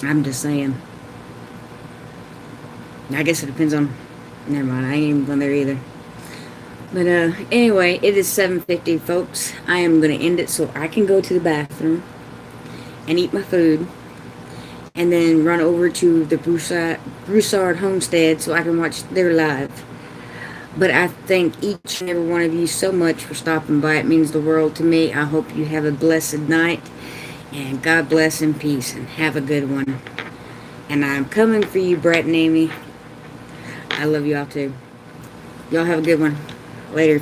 I'm just saying. I guess it depends on. Never mind, I ain't even going there either. But anyway, it is 7:50, folks. I am going to end it so I can go to the bathroom and eat my food, and then run over to the Broussard Homestead so I can watch their live. But I thank each and every one of you so much for stopping by. It means the world to me. I hope you have a blessed night. And God bless and peace. And have a good one. And I'm coming for you, Brett and Amy. I love you all too. Y'all have a good one. Later.